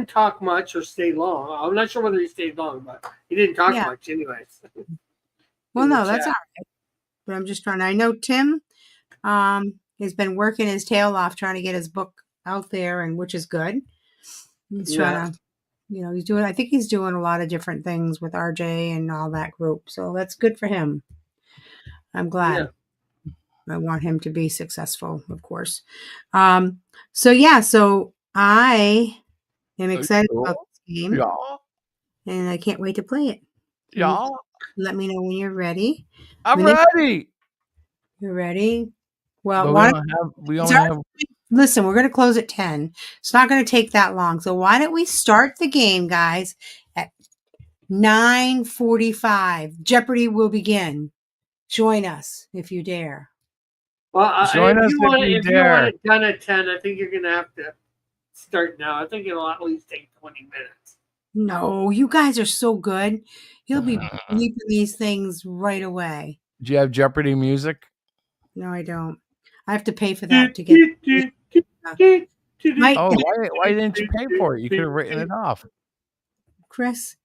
talk much or stay long. I'm not sure whether he stayed long, but he didn't talk much anyways. Well, no, that's all right. But I'm just trying to, I know Tim has been working his tail off trying to get his book out there, and which is good. He's trying to I think he's doing a lot of different things with RJ and all that group. So that's good for him. I'm glad. I want him to be successful, of course. So I am excited about this game Yeah. and I can't wait to play it. Yeah. Let me know when you're ready. I'm Vanessa, ready. You ready? Well, But why we only have listen, we're going to close at 10. It's not going to take that long. So why don't we start the game, guys, at 9:45. Jeopardy will begin. Join us if you dare. Well, Join us if you if you want dare. it done at 10, I think you're going to have to start now. I think it'll at least take 20 minutes. No, you guys are so good. You'll be bleeping these things right away. Do you have Jeopardy music? No, I don't. I have to pay for that to get. Mike, Oh, why didn't you pay for it? You could have written it off. Chris,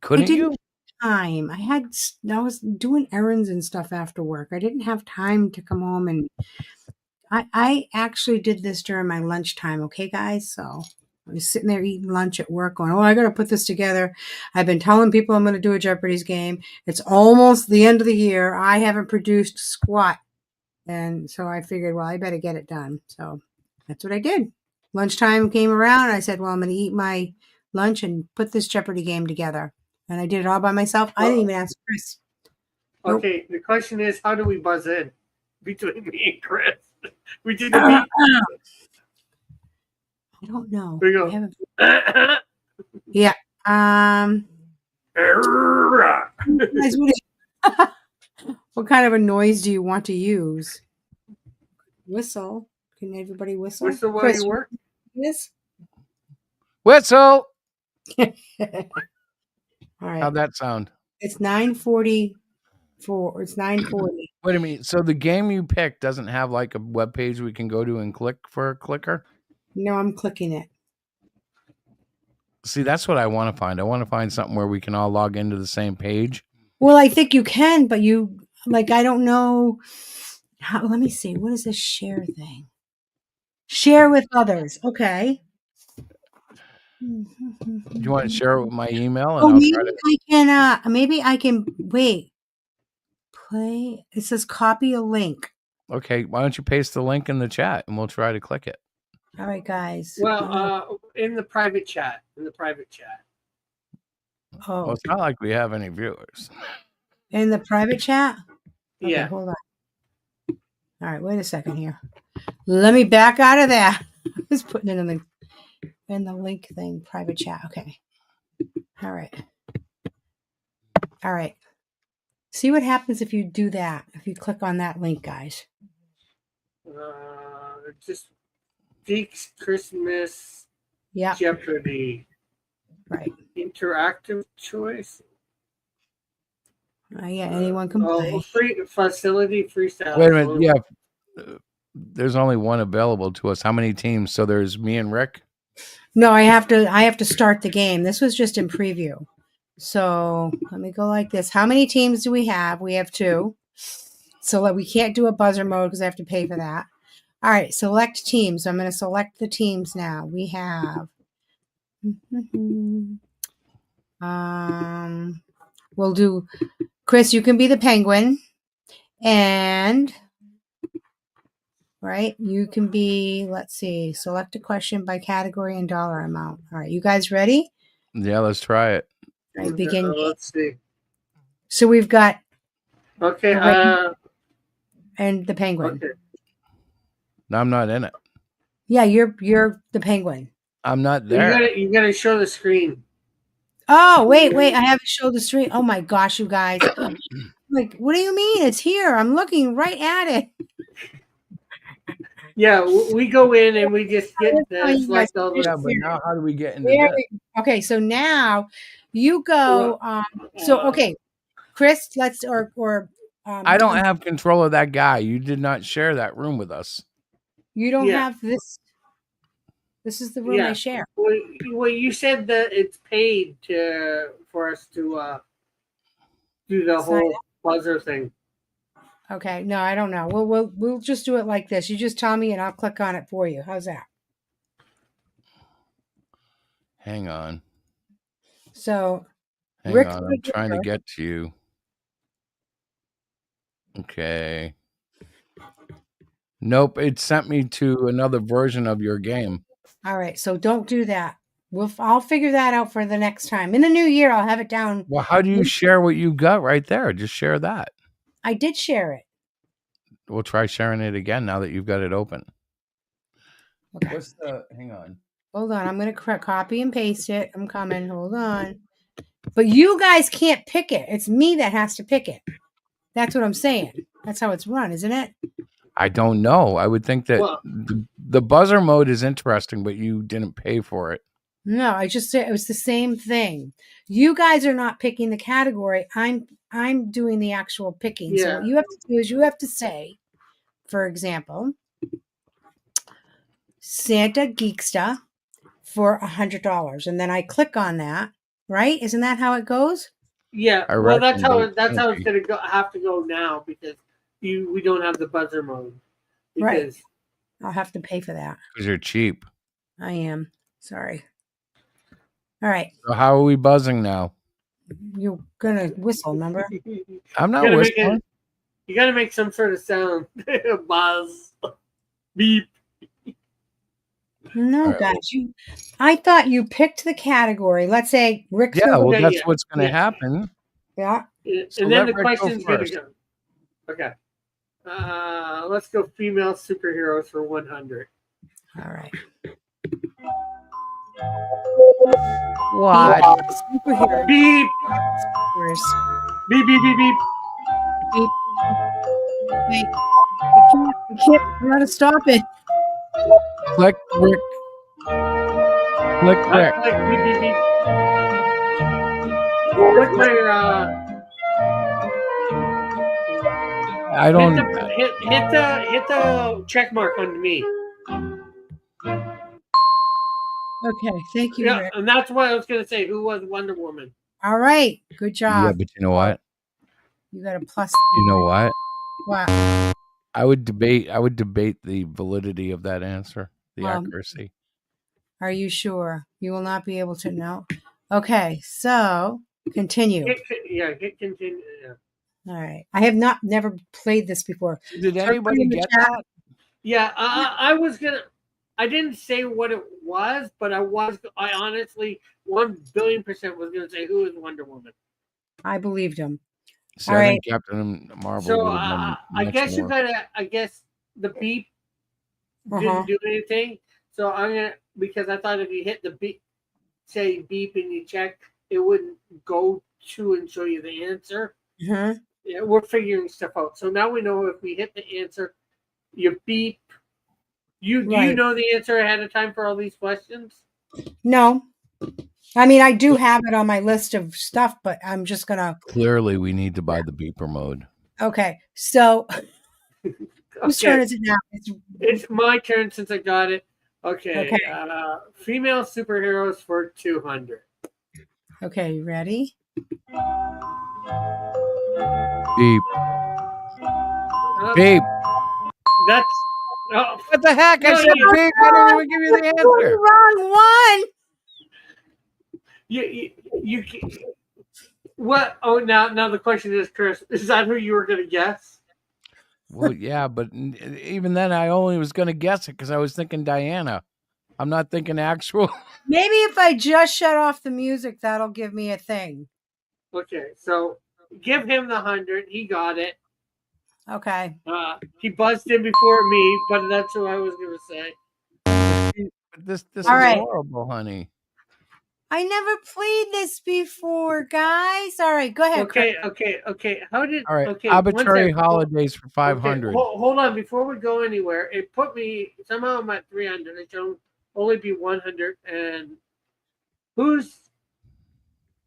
Couldn't didn't you? time. I was doing errands and stuff after work. I didn't have time to come home, and I actually did this during my lunchtime. Okay, guys, so I was sitting there eating lunch at work going, I got to put this together. I've been telling people I'm going to do a Jeopardy's game. It's almost the end of the year. I haven't produced squat. And so I figured, well, I better get it done. So that's what I did. Lunchtime came around. I said, well, I'm going to eat my lunch and put this Jeopardy game together. And I did it all by myself. I didn't even ask Chris. Nope. Okay, the question is, how do we buzz in between me and Chris? We did a meet. I don't know. There you I go. haven't- yeah. Guys, what kind of a noise do you want to use? Whistle. Can everybody whistle? Whistle while Chris, you work? Yes. Whistle. All right. How'd that sound? It's 9:44. It's 9:40. Wait a minute. So the game you picked doesn't have like a web page we can go to and click for a clicker? No, I'm clicking it. See, that's what I want to find. I want to find something where we can all log into the same page. Well, I think you can, but I don't know how. Let me see. What is this share thing? Share with others. Okay. Do you want to share it with my email? And Oh, I'll maybe try to... I can. Maybe I can. Wait. Play. It says copy a link. Okay, why don't you paste the link in the chat and we'll try to click it. All right, guys. Well, in the private chat. Well, Oh, it's not like we have any viewers. in the private chat. Okay, Yeah. hold on. All right, wait a second here. Let me back out of that. I was putting it in the link thing, private chat. Okay. All right. All right. See what happens if you do that. If you click on that link, guys. Just Geeks Christmas Yeah. Jeopardy Right. interactive choice. Yeah. Anyone can play. Free facility freestyle. Wait a minute. Yeah. There's only one available to us. How many teams? So there's me and Rick. No, I have to start the game. This was just in preview. So let me go like this. How many teams do we have? We have 2. So we can't do a buzzer mode because I have to pay for that. All right, select teams. So I'm going to select the teams now. We have we'll do Chris, you can be the penguin. And right, you can be, let's see, select a question by category and dollar amount. All right, you guys ready? Yeah, let's try it. All right, begin. Let's see. So we've got Okay. and the penguin. Okay. No, I'm not in it. Yeah, you're the penguin. I'm not there. You gotta show the screen. Oh, wait, I haven't showed the screen. Oh my gosh, you guys. Like, what do you mean? It's here. I'm looking right at it. Yeah, we go in and we just get select all Yeah, the. but now how do we get into There that? we go. Okay, so now you go. Okay, Chris, let's or I don't have control of that guy. You did not share that room with us. You don't Yeah. have this. This is the room I Yeah. share. Well, you said that it's paid for us to do the Sign whole buzzer thing. Okay, no, I don't know. We'll just do it like this. You just tell me, and I'll click on it for you. How's that? Hang on. So Hang Rick on, the I'm trying to Giver. get to you. Okay. Nope, it sent me to another version of your game. All right, so don't do that. I'll figure that out for the next time. In the new year, I'll have it down. Well, how do you share what you got right there? Just share that. I did share it. We'll try sharing it again now that you've got it open. Okay. What's the? Hang on. Hold on. I'm going to copy and paste it. I'm coming. Hold on. But you guys can't pick it. It's me that has to pick it. That's what I'm saying. That's how it's run, isn't it? I don't know. I would think that Well- the buzzer mode is interesting, but you didn't pay for it. No, I just said it was the same thing. You guys are not picking the category. I'm doing the actual picking. So Yeah. what you have to do is you have to say, for example, Santa Geeksta for $100, and then I click on that. Right? Isn't that how it goes? Yeah, I well, that's reckon, how but that's how it's maybe. gonna have to go now because we don't have the buzzer mode. Right. Because I'll have to pay for that. Because you're cheap. I am. Sorry. All right. So how are we buzzing now? You're gonna whistle, remember? I'm not gotta make whistling. you got to make some sort of sound, buzz, beep. No, All right. guys. I thought you picked the category. Let's say Rick's Yeah, well, Okay, that's yeah, what's going to yeah. happen. yeah. And So then let the Rick go question's gonna first. go. Okay. Let's go female superheroes for 100. All right. What? Superhero. Beep, beep, beep, beep, beep. Beep. Wait. I can't. I gotta stop it. Click Rick. Click Rick. Like beep, beep, beep. What's my I don't. hit the check mark on me. Okay. Thank you, Yeah, Rick. and that's what I was gonna say. Who was Wonder Woman? All right. Good Yeah, job. but you know what? You got a plus. You know what? Wow. I would debate the validity of that answer, the accuracy. Are you sure? You will not be able to know. Okay. So continue. Hit continue. Yeah. All right. I have never played this before. Did So anybody in the get chat- that? Yeah, I was gonna. I didn't say what it was, but I honestly 1,000,000,000% was gonna say who is Wonder Woman. I believed him. See, All I right. think Captain Marvel So would have been I much guess you more. gotta. I guess the beep Uh-huh. didn't do anything. So I'm gonna because I thought if you hit the beep, say beep and you check, it wouldn't go to and show you the answer. Mhm. Yeah, we're figuring stuff out. So now we know if we hit the answer, you beep. Do you Right. know the answer ahead of time for all these questions? No. I mean, I do have it on my list of stuff, but I'm just gonna. Clearly, we need to buy the beeper mode. Okay. So whose turn Okay, is it now? it's my turn since I got it. Okay. Okay. Female superheroes for 200. Okay. You ready? Beep. Uh, Beep. That's oh, What the heck? I No, said you- beep. I didn't even give you the answer. Wrong one. you what? Oh, now the question is, Chris, is that who you were going to guess? Well, yeah, but even then, I only was going to guess it because I was thinking Diana. I'm not thinking actual. Maybe if I just shut off the music, that'll give me a thing. Okay, so give him the 100. He got it. Okay. He buzzed in before me, but that's who I was going to say. This All is right. horrible, honey. I never played this before, guys. All right, go ahead. Chris. Okay. How did? All right, Okay, arbitrary one sec. holidays for Okay, 500. hold on, before we go anywhere, it put me somehow I'm at 300. It should only be 100. And who's?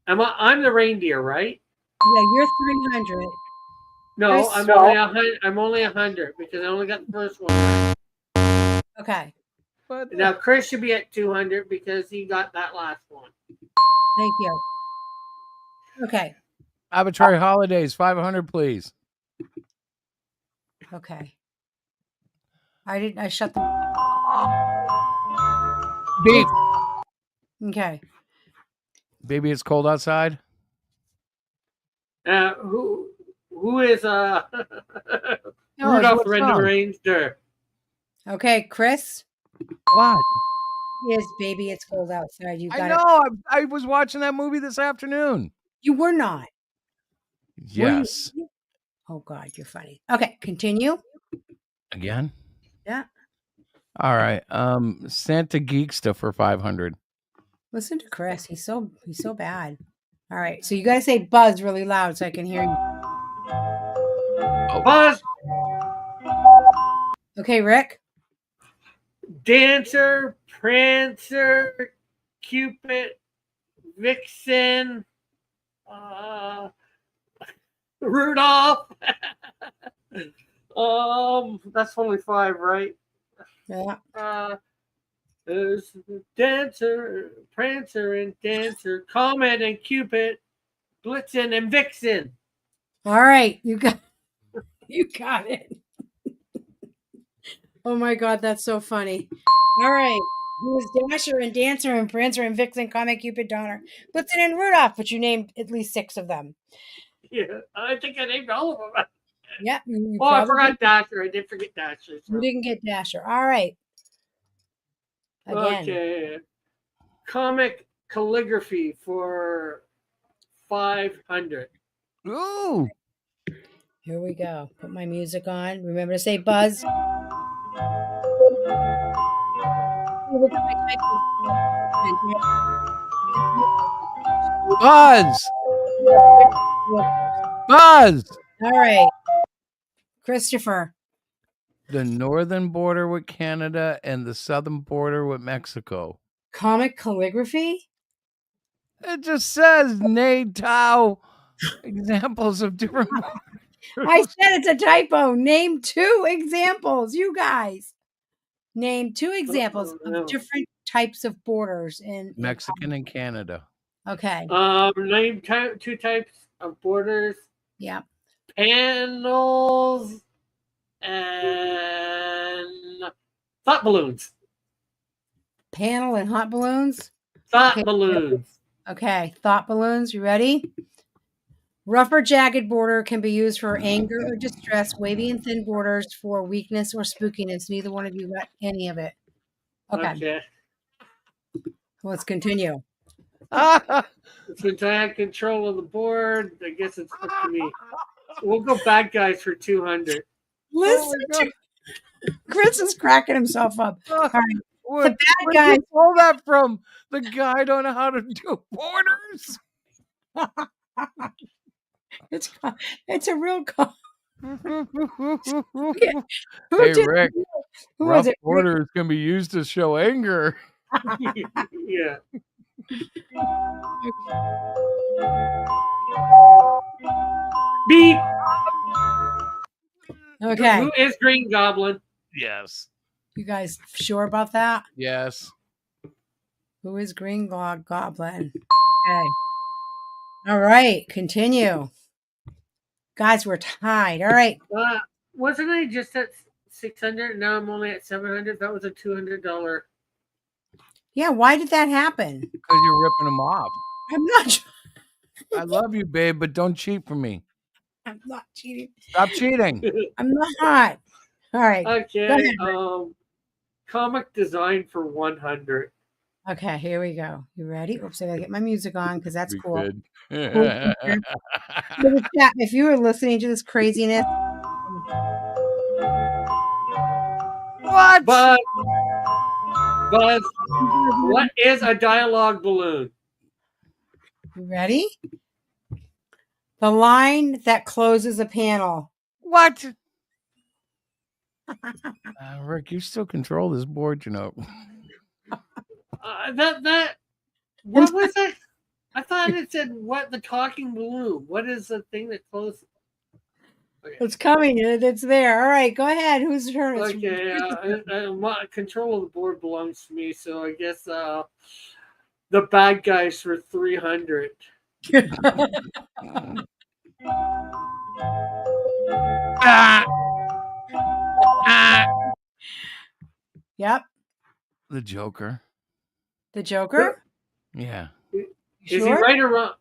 I'm the reindeer, right? Yeah, you're 300. No, Chris? I'm only 100 because I only got the first one. Okay. But Now Chris should be at 200 because he got that last one. Thank you. Okay. arbitrary holidays 500, please. Okay. I shut the. Beep. Okay. Baby, it's cold outside. Who is No, Rudolph what Red song? Ranger? Okay, Chris. What? Yes, baby, it's cold outside. You I got know. it. I was watching that movie this afternoon. You were not. Were you? Yes. Oh God, you're funny. Okay, continue. Again. Yeah. All right. Santa Geeksta for 500. Listen to Chris. He's so bad. All right, so you gotta say buzz really loud so I can hear you. Buzz, Okay, Rick. Dancer, Prancer, Cupid, Vixen, Rudolph. That's only 5, right? Yeah. There's Dancer, Prancer, and Dancer, Comet and Cupid, Blitzen and Vixen. All right, you got it. Oh my God, that's so funny. All right. Who is Dasher and Dancer and Prancer and Vixen, Comet, Cupid, Donner, Blitzen, and Rudolph? But you named at least 6 of them. Yeah, I think I named all of them. Yeah. You Oh, I probably- forgot Dasher. I did forget Dasher. You didn't get Dasher. All right. Again. Okay. Comic calligraphy for 500. Ooh. Here we go. Put my music on. Remember to say buzz. Look at my Buzz. Buzz. All right. Christopher. The northern border with Canada and the southern border with Mexico. Comic calligraphy? It just says Nay Tao examples of different. I said it's a typo. Name 2 examples, you guys. Name 2 examples of different types of borders in Mexican and Canada. Okay. Name 2 types of borders. Yeah. Panels and thought balloons. Panel and hot balloons. Thought Okay. balloons. Okay. Thought balloons. You ready? Rough or jagged border can be used for anger or distress. Wavy and thin borders for weakness or spookiness. Neither one of you got any of it. Okay. Let's continue. Since I have control of the board, I guess it's up to me. We'll go bad guys for 200. Listen to Chris is cracking himself up. All right. Where, The bad where'd guy. you pull that from? The guy don't know how to do borders. It's a real call. Who Hey, did- Rick, Who rough was it? Rick? borders can be used to show anger. Yeah. Beep. Okay. Who is Green Goblin? Yes. You guys sure about that? Yes. Who is Green Goblin? Okay. All right. Continue. Guys, we're tied. All right. Wasn't I just at 600? Now I'm only at 700. That was a $200. Yeah. Why did that happen? Because you're ripping them off. I'm not. I love you, babe, but don't cheat for me. I'm not cheating. Stop cheating. I'm not. All right. Go Okay. ahead. Comic design for 100. Okay. Here we go. You ready? Oops. I gotta get my music on because that's Be cool. good. So the chat, if you were listening to this craziness, What? Buzz, what is a dialogue balloon? you ready? The line that closes a panel. What? Rick, you still control this board, you know. What was it? I thought it said what the talking balloon. What is the thing that closes? It's coming. It's there. All right. Go ahead. Whose turn? It's Okay, control of the board belongs to me, so I guess the bad guys for 300. Yep. The Joker. The Joker. Yeah. Is he Sure? right or wrong?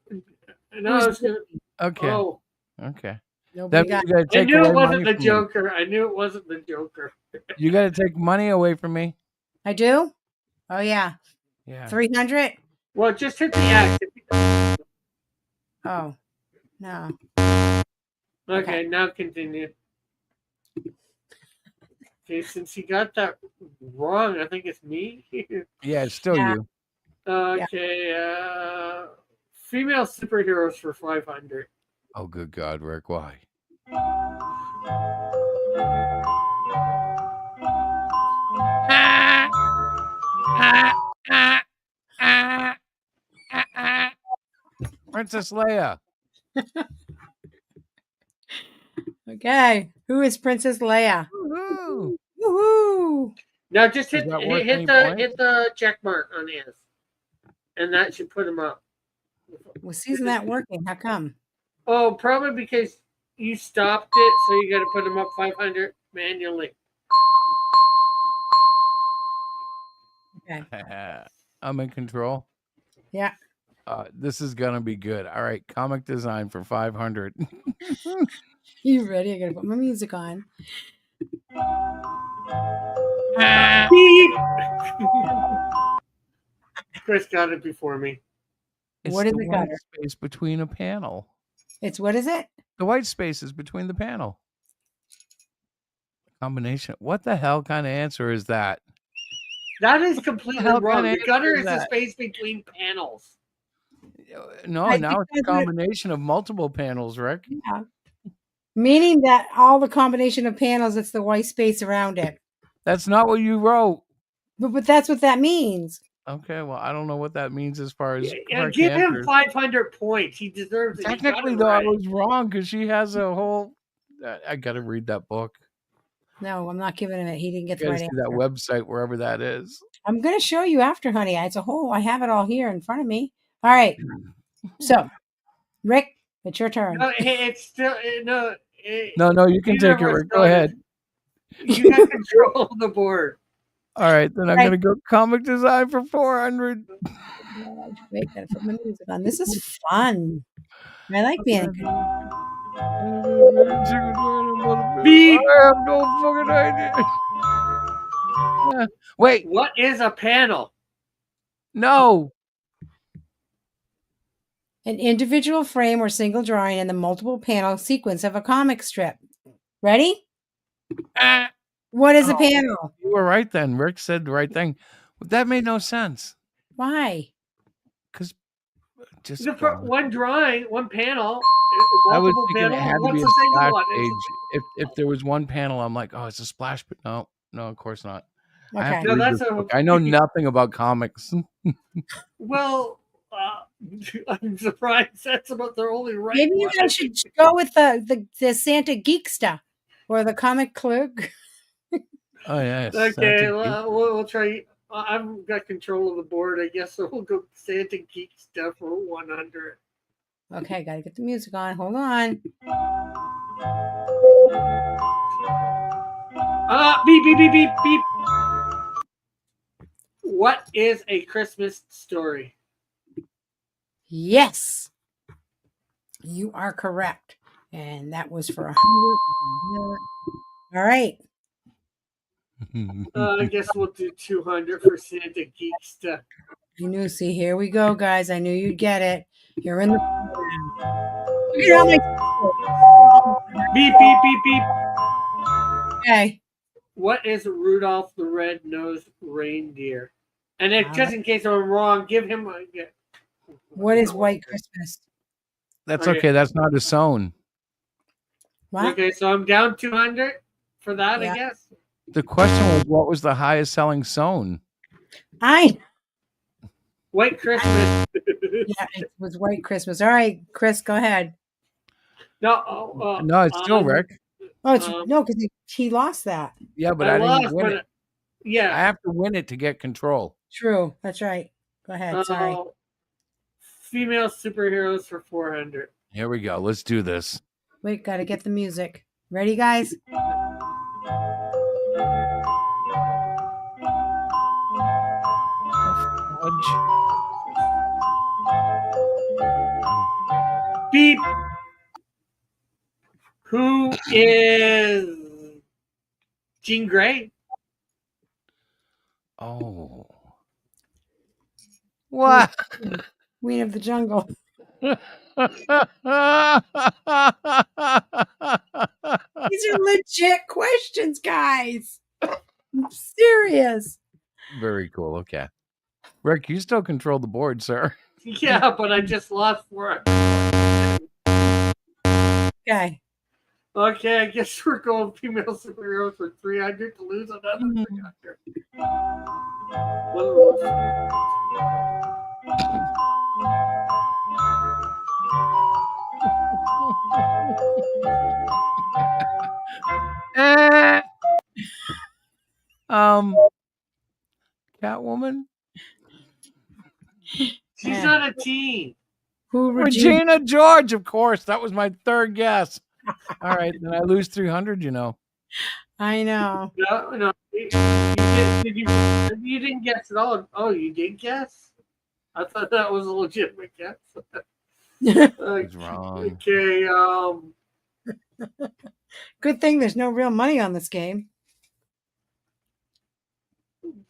No, I was gonna, Okay. oh, Okay. Nobody That got means you gotta I take knew away it wasn't money the from me. Joker. I knew it wasn't the Joker. You gotta take money away from me. I do? Oh yeah. Yeah. 300? Well, just hit the X. Oh. No. Okay, now continue. Okay, since he got that wrong, I think it's me. Yeah, it's still Yeah. you. Okay, female superheroes for 500. Oh, good God, Rick, why? Princess Leia. Okay. Who is Princess Leia? Woohoo! Woohoo! Now just Is hit that worth hit any the points? hit the check mark on his, and that should put him up. Well, isn't that working? How come? Oh, probably because you stopped it, so you got to put him up 500 manually. Okay. I'm in control. Yeah. This is gonna be good. All right, comic design for 500. You ready? I gotta put my music on. Beep. Chris got it before me. It's What is the it, white Gunner? space between a panel. It's what is it? The white space is between the panel. Combination. What the hell kind of answer is that? That is completely How wrong. can I The gutter answer is the that? space between panels. No, I now think it's a that's what- combination of multiple panels, Rick. Yeah. Meaning that all the combination of panels, it's the white space around it. That's not what you wrote. But that's what that means. Okay, well, I don't know what that means as far as Yeah, correct give him answers. 500 points. He deserves it. He got Technically, it though, I right. was wrong because she has a whole. I got to read that book. No, I'm not giving him it. He didn't get You the got to right see that answer. website, wherever that is. I'm going to show you after, honey. It's a whole, I have it all here in front of me. All right. So, Rick, it's your turn. No, it's still no. No, you can You take it, never Rick. Go started. ahead. You got control of the board. All right, then I'm Right. going to go comic design for 400. Wait, gotta put my music on. This is fun. I like being a good. Beep. I have no fucking idea. Wait, What is a panel? no. An individual frame or single drawing in the multiple panel sequence of a comic strip. Ready? Ah, What is a Oh. panel? you were right then. Rick said the right thing. But that made no sense. Why? Because just One drawing, one panel. I was multiple thinking it had to What's be a the single splash one? page. If there was one panel, I'm like, oh, it's a splash. But no, of course not. I have Okay. to No, read that's this a- book. I know nothing about comics. Well, I'm surprised that's about their only right. Maybe you one. guys should go with the Santa Geek stuff or the comic clerk. Oh yes. Okay, we'll try. I've got control of the board, I guess, so we'll go Santa Geek stuff for 100. Okay, gotta get the music on. Hold on. Beep, beep, beep, beep, beep. What is a Christmas story? Yes, you are correct, and that was for 100. All right. I guess we'll do 200 for Santa Geek stuff. I knew. See, here we go, guys. I knew you'd get it. You're in the. Look at how my. Beep, beep, beep, beep. Okay. What is Rudolph the Red-Nosed Reindeer? And if, just in case I'm wrong, give him a. What is White Christmas? That's Okay. okay. That's not a sewn. What? Okay, so I'm down 200 for that, Yeah. I guess. The question was, what was the highest selling sewn? White Christmas. Yeah, it was White Christmas. All right, Chris, go ahead. No, No, it's still Rick. Oh, it's Um, no, because he lost that. Yeah, but I I lost, didn't win but it. I yeah. have to win it to get control. True. That's right. Go ahead. Sorry. Female superheroes for 400. Here we go. Let's do this. Wait, gotta get the music. Ready, guys? Beep. Who is Jean Grey? Oh. What? Queen of the Jungle. These are legit questions, guys. I'm serious. Very cool. Okay. Rick, you still control the board, sir. Yeah, but I just lost for it. Okay. Okay, I guess we're going female superheroes for 300 to lose another 300. What Eh. Catwoman? She's not a teen. Who Regina? Regina George, of course. That was my third guess. All right, then I lose 300, you know. I know. No, you didn't guess at all. Oh, you did guess? I thought that was a legitimate guess. He's wrong. Okay, Good thing there's no real money on this game.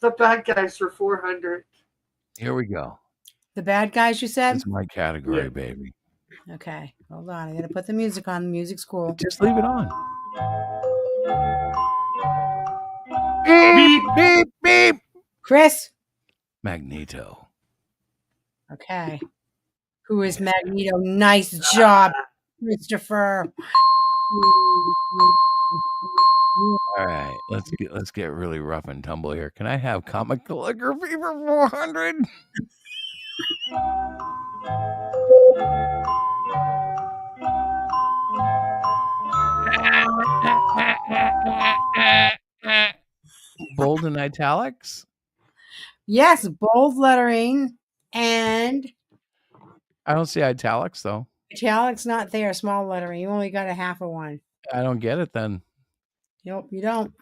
the bad guys for 400. Here we go. The bad guys, you said? That's my category, Yeah. baby. Okay, hold on. I gotta put the music on. The music's cool. Just leave it on. Beep. Beep, beep. Chris. Magneto. Okay. Who is Magneto? Nice job, Christopher. All right, let's get really rough and tumble here. Can I have comic calligraphy for 400? Bold and italics? Yes, bold lettering and I don't see italics though. italics not there. Small lettering. You only got a half of one. I don't get it then. Nope, you don't.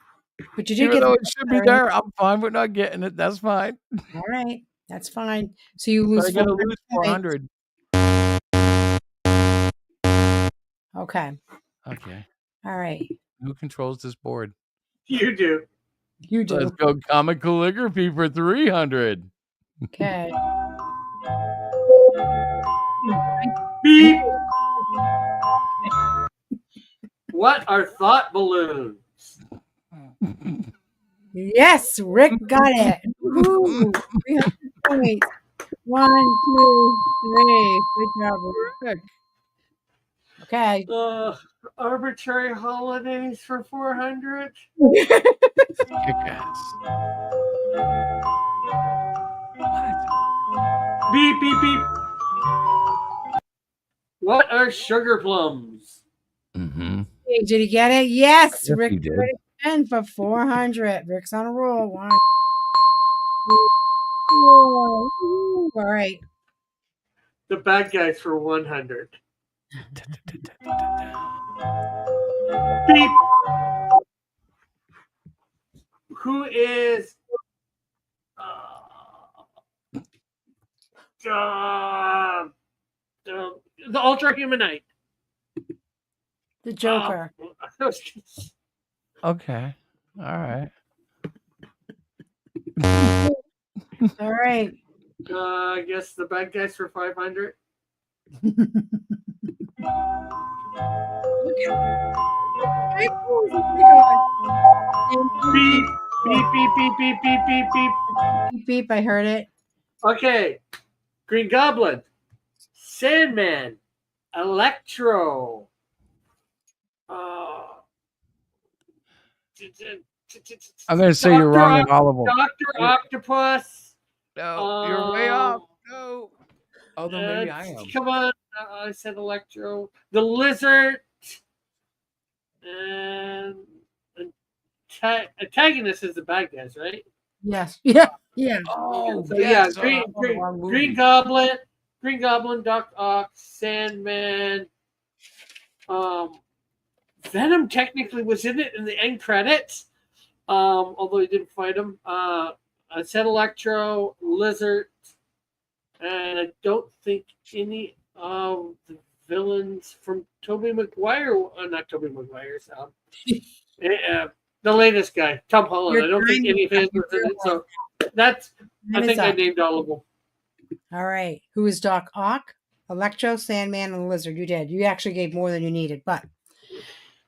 But you did Even get though the it should be lettering. there, I'm fine with not getting it. That's fine. All right, that's fine. So you But lose I gotta 400 lose points. 400. Okay. Okay. All right. Who controls this board? You do. You do. Let's go comic calligraphy for 300. Okay. Beep. What are thought balloons? Yes, Rick got it. Woo, 300 points. 1, 2, 3. Good job, Rick. Okay. Arbitrary holidays for 400. Kick-ass. Beep, beep, beep. What are sugar plums? Mm-hmm. Hey, did he get it? Yes, Yes, Rick he did did. it again for 400. Rick's on a roll. 1, 2, 4. Woo. All right. The bad guys for 100. Beep. Who is the Ultra Humanite? The Joker. Okay. All right. All right. I guess the bad guys for 500. Beep, beep, beep, beep, beep, beep, beep, beep. Beep, beep. I heard it. Okay. Green Goblin, Sandman, Electro. I'm going to say you're wrong in all of them. Dr. Octopus. No, you're way off. No. Although maybe I am. Come on. I said Electro. The Lizard. And Antagonist is the bad guys, right? Yes. Yeah. Yeah. Oh, So, yes. yeah, Green Goblin, Doc Ock, Sandman. Venom technically was in it in the end credits, although he didn't fight him. I said Electro, Lizard, and I don't think any of the villains from Tobey Maguire. Not Tobey Maguire's. The latest guy, Tom Holland. You're I don't think trying any of his was in it. So that's. I Time is think I up. named all of them. All right. Who is Doc Ock? Electro, Sandman, and the Lizard. You did. You actually gave more than you needed, but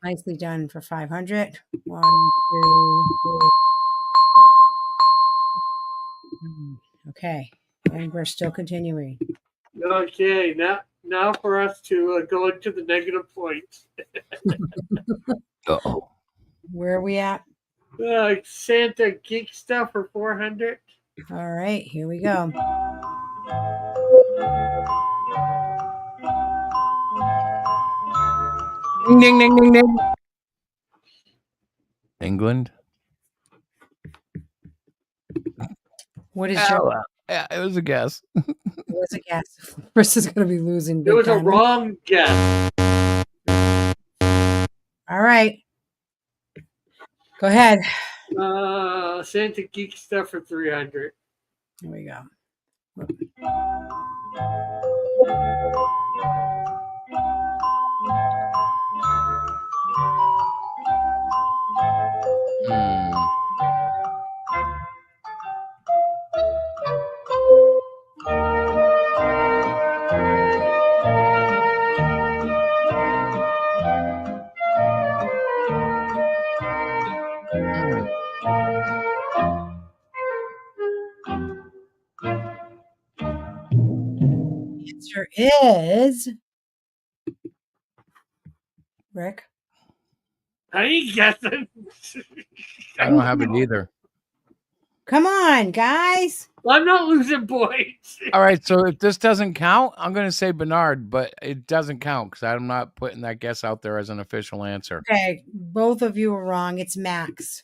nicely done for 500. 1, 2, 3. Okay. And we're still continuing. Okay, now for us to go into the negative points. Uh-oh. Where are we at? Santa Geek Stuff for 400. All right. Here we go. Ding, ding, ding, ding, ding. England? What is Oh, your well. Yeah, it was a guess. what's a guess? Chris is going to be losing. It big was a time. wrong guess. All right. Go ahead. Santa Geek Stuff for 300. Here we go. Hmm. Answer is Rick. I ain't guessing. I don't have it either. Come on, guys. I'm not losing points. All right, so if this doesn't count, I'm going to say Bernard, but it doesn't count because I'm not putting that guess out there as an official answer. Okay, both of you are wrong. It's Max.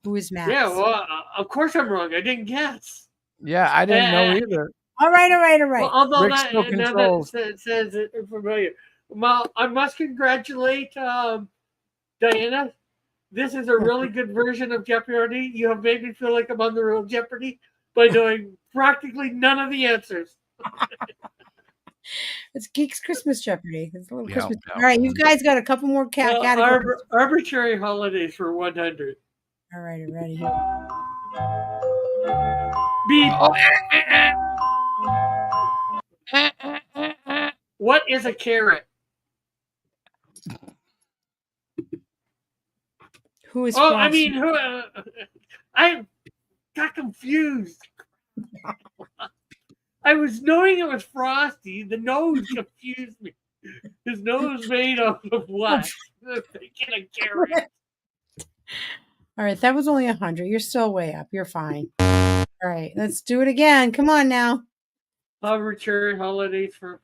Who is Max? Yeah, well, of course I'm wrong. I didn't guess. Yeah, I didn't know either. All right. Well, although Rick that, still now controls. that says it familiar. Well, I must congratulate Diana. This is a really good version of Jeopardy. You have made me feel like I'm on the real Jeopardy by knowing practically none of the answers. It's Geeks Christmas Jeopardy. It's a little Yeah, Christmas. yeah. All right, you guys got a couple more categories. Arbitrary holidays for 100. All right, are ready? Beep. What is a carrot? Who is? Oh, Frosty? I mean, who? I got confused. I was knowing it was Frosty. The nose confused me. His nose made out of what? Thinking a carrot. All right, that was only 100. You're still way up. You're fine. All right, let's do it again. Come on now. Arbitrary holidays for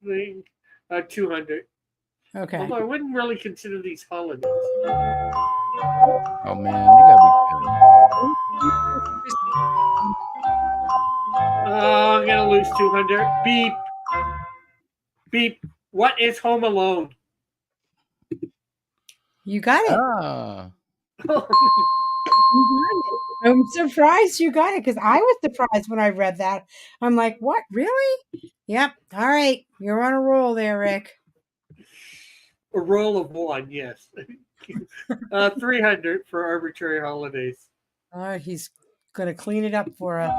200. Okay. Although I wouldn't really consider these holidays. Oh, man, you got to be kidding. I'm gonna lose 200. Beep. Beep. What is Home Alone? You got it. Ah. You got it. I'm surprised you got it because I was surprised when I read that. I'm like, what? Really? Yep. All right. You're on a roll there, Rick. A roll of 1, yes. 300 for arbitrary holidays. All right. He's going to clean it up for us.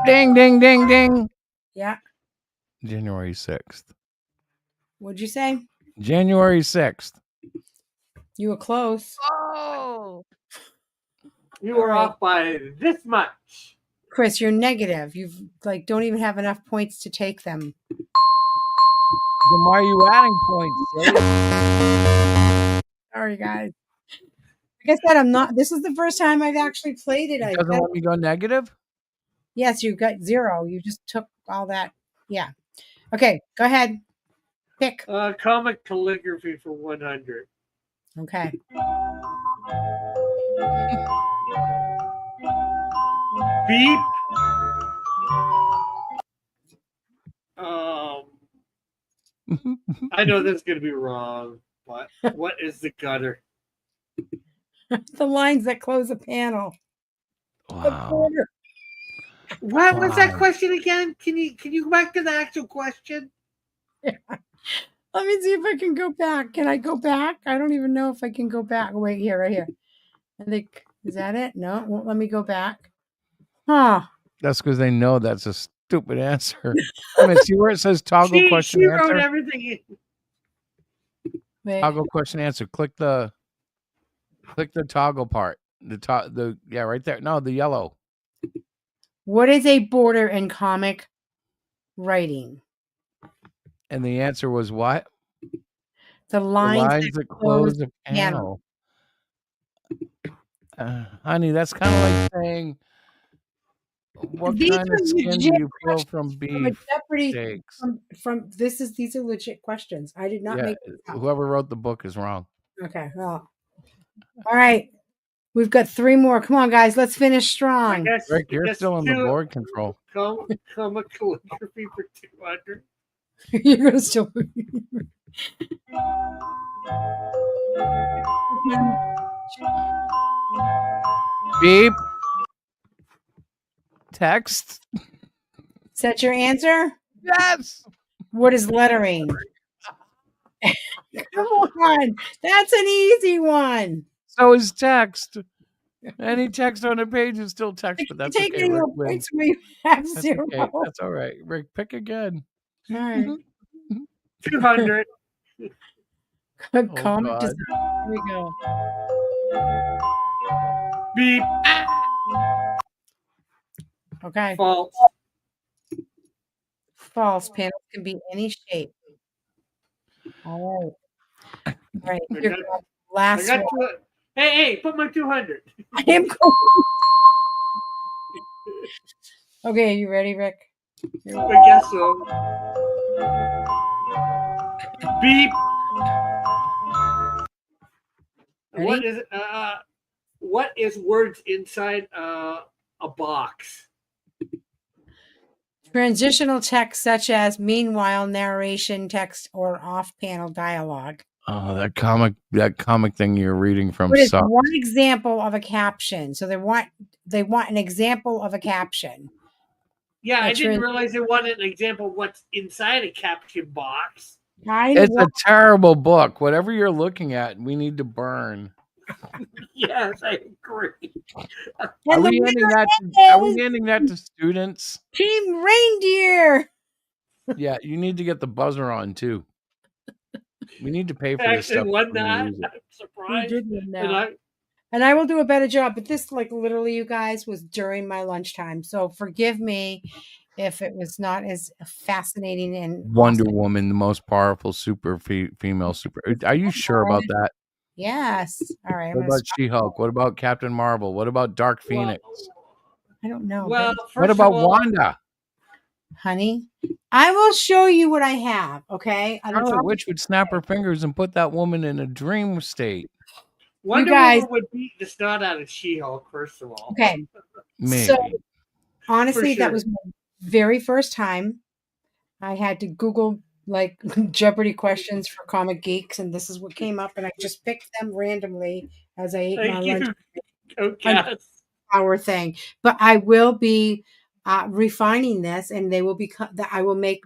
Ding, ding, ding, ding. Yeah. January 6th. What'd you say? January 6th. You were close. Oh. You were off by this much. Chris, you're negative. You've don't even have enough points to take them. Then why are you adding points, silly? Sorry, guys. Like I said, I'm not. This is the first time I've actually played it. It doesn't let me go negative? Yes, you got 0. You just took all that. Yeah. Okay, go ahead. Pick. Comic calligraphy for 100. Okay. Beep. I know this is going to be wrong, but what is the gutter? The lines that close a panel. The Wow. border. What was that Wow. question again? Can you go back to the actual question? Let me see if I can go back. Can I go back? I don't even know if I can go back. Wait, here, right here. I think, is that it? No, it won't let me go back. Huh. That's because they know that's a stupid answer. I mean, see where it says toggle question She wrote answer? everything in. Wait. Toggle question answer. Click the toggle part. Yeah, right there. No, the yellow. What is a border in comic writing? And the answer was what? The The lines, lines that close a panel. Honey, that's kind of like saying, what These kind of are skin do legit you feel questions from from a beef Jeopardy steaks? these are legit questions. I did not Yeah, make this up. whoever wrote the book is wrong. Okay, well. All right. We've got 3 more. Come on, guys. Let's finish I strong. guess, Rick, I you're guess still in the board control. Comic calligraphy for 200. You're gonna still Beep. Text. Is that your answer? Yes. What is lettering? Come on. That's an easy one. So is text. Any text on a page is still text, but that's Take okay. any Rick more wins. points where you have That's 0. okay. That's all right. Rick, pick again. All right. 200. Comic God. design. Here we go. Beep. Okay. False. False. Panels can be any shape. All right. All right. I Here got- goes I last got one. hey, put my 200. I am going. Okay, you ready, Rick? I guess so. Beep. Ready? What is words inside a box? Transitional text such as meanwhile, narration, text, or off-panel dialogue. Oh, that comic thing you're reading from What is sucks. one example of a caption? So they want an example of a caption. Yeah, I That's didn't really- realize they wanted an example of what's inside a caption box. It's a terrible book. Whatever you're looking at, we need to burn. Yes, I agree. Are And we the handing winner that to students? Team Reindeer. Yeah, you need to get the buzzer on too. We need to pay for this Actually, stuff. won before we that. use it. I'm We surprised. did win And that. And I will do a better job. But this, like, literally, you guys, was during my lunchtime. So forgive me if it was not as fascinating and Wonder awesome. Woman, the most powerful female super. Are you sure about that? Yes. All right. I'm What gonna about stop. She-Hulk? What about Captain Marvel? What about Dark Phoenix? I don't know. well, but- first What of about all, Wanda? honey, I will show you what I have. Okay. And it's Scarlet all- Witch would snap her fingers and put that woman in a dream state. Wonder guys- Woman would beat the snot out of She-Hulk, first of all. Okay. Maybe. So honestly, that sure. was my very first time. I had to Google like Jeopardy questions for comic geeks, and this is what came up, and I just picked them randomly as I ate my Thank lunch you. Okay. hour thing. But I will be refining this, and they will be that I will make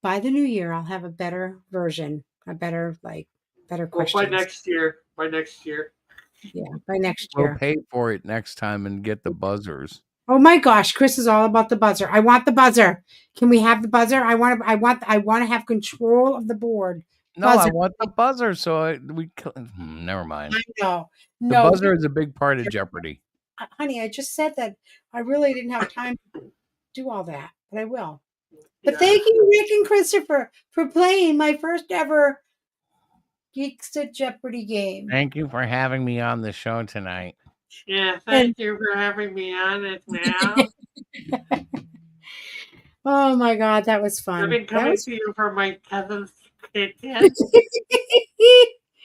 by the new year. I'll have a better version, better Well, questions. by next year. Yeah, by next We'll year. pay for it next time and get the buzzers. Oh my gosh, Chris is all about the buzzer. I want the buzzer. Can we have the buzzer? I want to have control of the board. No, I Buzzer. want the buzzer. So never mind. I know. The No, buzzer is a big part of Jeopardy. honey, I just said that I really didn't have time to do all that, but I will. But Yeah. thank you, Rick and Christopher, for playing my first ever Geeks at Jeopardy game. Thank you for having me on the show tonight. Yeah, thank you for having me on it now. Oh my God, that was fun. I've been That coming was- to you from my cousin's kitchen.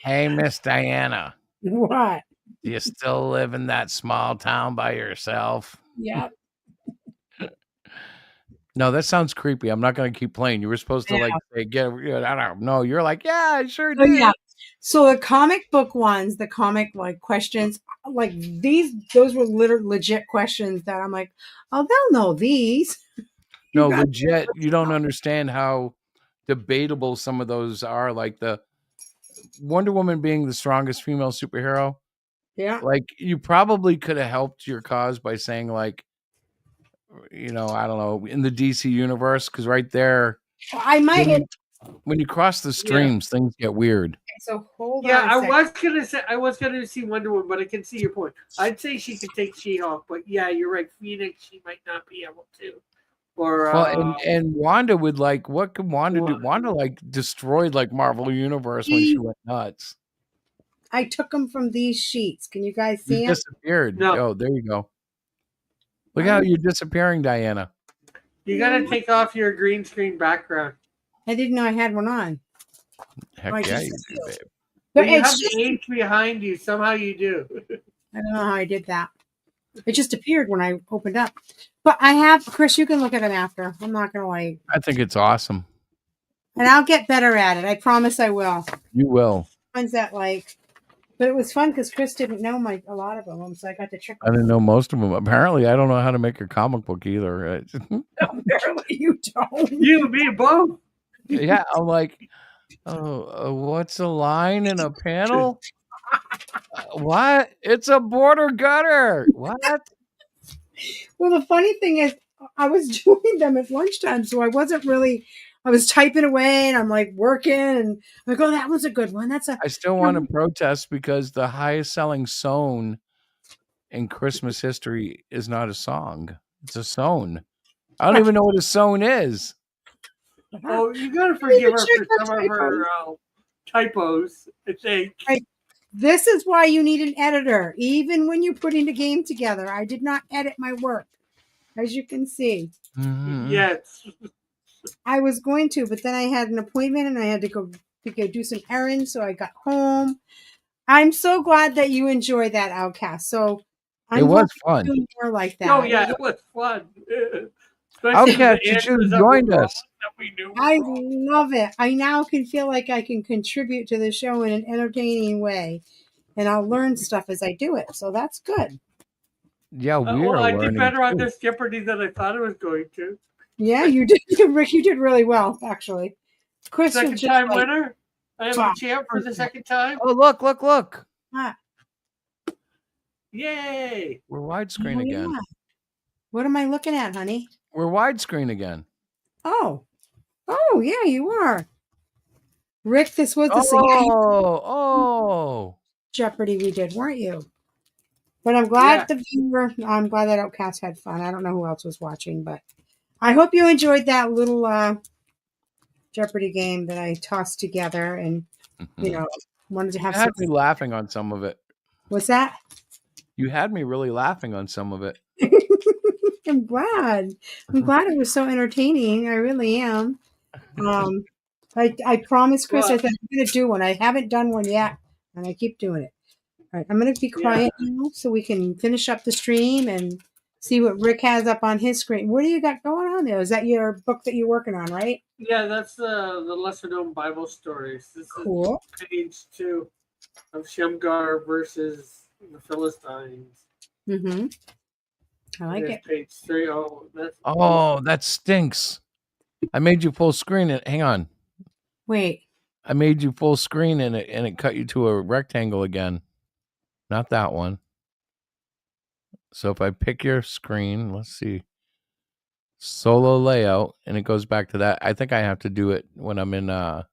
Hey, Miss Diana, What? do you still live in that small town by yourself? Yeah. No, that sounds creepy. I'm not going to keep playing. You were supposed to Yeah. like say, I don't know. You're like, yeah, I sure So did. yeah, So the comic book ones, the comic like questions, like those were legit questions that I'm like, oh, they'll know these. No, got- legit. You don't understand how debatable some of those are. Like the Wonder Woman being the strongest female superhero. Yeah. Like you probably could have helped your cause by saying like, I don't know, in the DC universe, because right there, I might have. when you cross the streams, things get weird. So hold Yeah, on. I was gonna see Wonder Woman, but I can see your point. I'd say she could take She-Hulk, but yeah, you're right. Phoenix, she might not be able to. Or Well, and Wanda would like, what could Wanda do? Wanda like destroyed like Marvel Universe when she went nuts. I took them from these sheets. Can you guys see You them? disappeared. No. Oh, there you go. Look how you're disappearing, Diana. you gotta take off your green screen background. I didn't know I had one on. Heck I yeah, just- you do, babe. But you have it's just, the H behind you. Somehow you do. I don't know how I did that. It just appeared when I opened up. But I have, Chris, you can look at them after. I'm not going to like, I think it's awesome. and I'll get better at it. I promise I will. You will. Ones that like, but it was fun because Chris didn't know a lot of them. So I got to trick I didn't know most of them. Apparently, I don't know how to make a comic book either. Apparently you don't. You and me both. Yeah, I'm like, what's a line in a panel? What? It's a border gutter. What? Well, the funny thing is, I was doing them at lunchtime, so I wasn't really. I was typing away, and I'm like working, and I go, "That was a good one. That's a." I still want to protest because the highest selling song in Christmas history is not a song. It's a song. I don't even know what a song is. Oh, you gotta forgive her for some of her typos. I think. This is why you need an editor, even when you're putting the game together. I did not edit my work, as you can see. Mhm. Yes. I was going to, but then I had an appointment and I had to go do some errands, so I got home. I'm so glad that you enjoyed that, Outcast. So It was fun. doing more like that. Oh yeah, it was fun. Outcast, you should have joined us. I love it. I now can feel like I can contribute to the show in an entertaining way, and I'll learn stuff as I do it. So that's good. Yeah, we are Well, I learning. did better on too. this Jeopardy than I thought I was going to. Yeah, you did, Rick. You did really well, actually. Chris was Second just time like, winner. I am the champ for the second time. Oh, look. ah, Yay! We're widescreen oh, again. yeah. What am I looking at, honey? We're widescreen again. Oh, yeah, you are. Rick, this was the same Oh. Jeopardy we did, weren't you? But I'm glad I'm glad that Outcast had fun. I don't know who else was watching, but I hope you enjoyed that little Jeopardy game that I tossed together, and wanted to have You had some. me laughing on some of it. What's that? You had me really laughing on some of it. I'm glad. I'm glad it was so entertaining. I really am. I promised Chris I said I'm going to do one. I haven't done one yet, and I keep doing it. All right, I'm going to be quiet now so we can finish up the stream and see what Rick has up on his screen. What do you got going on there? Is that your book that you're working on, right? Yeah, that's the lesser known Bible stories. This Cool. is page 2 of Shamgar versus the Philistines. Mm-hmm. I like And it. Page 3. Oh, that's That stinks. I made you full screen it. Hang on. Wait. I made you full screen and it cut you to a rectangle again. Not that one. So if I pick your screen, let's see. Solo layout, and it goes back to that. I think I have to do it when I'm in yeah,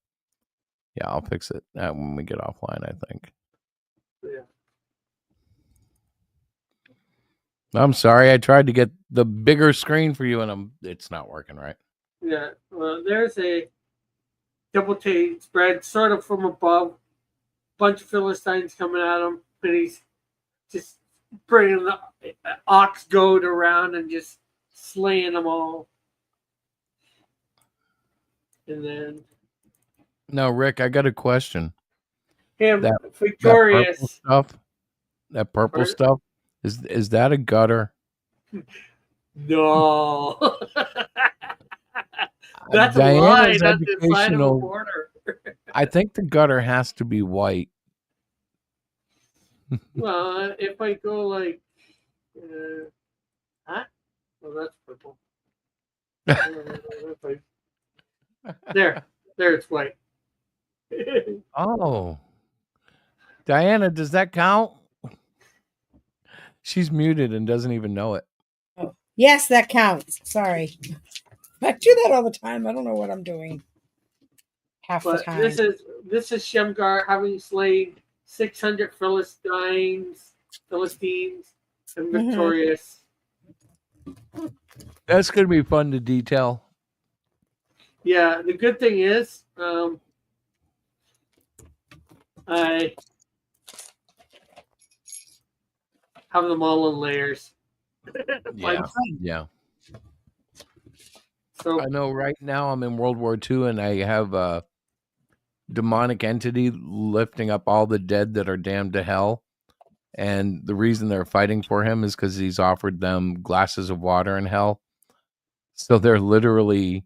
I'll fix it when we get offline, I think. yeah. I'm sorry. I tried to get the bigger screen for you and it's not working right. Yeah. Well, there's a double take spread sort of from above. Bunch of Philistines coming at him, and he's just bringing the ox goad around and just slaying them all. And then Now, Rick, I got a question. him That victorious. That purple Pardon? stuff, is that a gutter? No. That's a line Diana's on the side of a border. I think the gutter has to be white. Well, if I go like, huh? Oh, that's purple. There, it's white. Oh, Diana, does that count? She's muted and doesn't even know it. Yes, that counts. Sorry. I do that all the time. I don't know what I'm doing. Half the But time. this is Shemgar having slain 600 Philistines, and victorious. That's going to be fun to detail. Yeah, the good thing is, I have them all in layers. Yeah. Yeah. So I know right now I'm in World War II and I have a demonic entity lifting up all the dead that are damned to hell. And the reason they're fighting for him is because he's offered them glasses of water in hell. So they're literally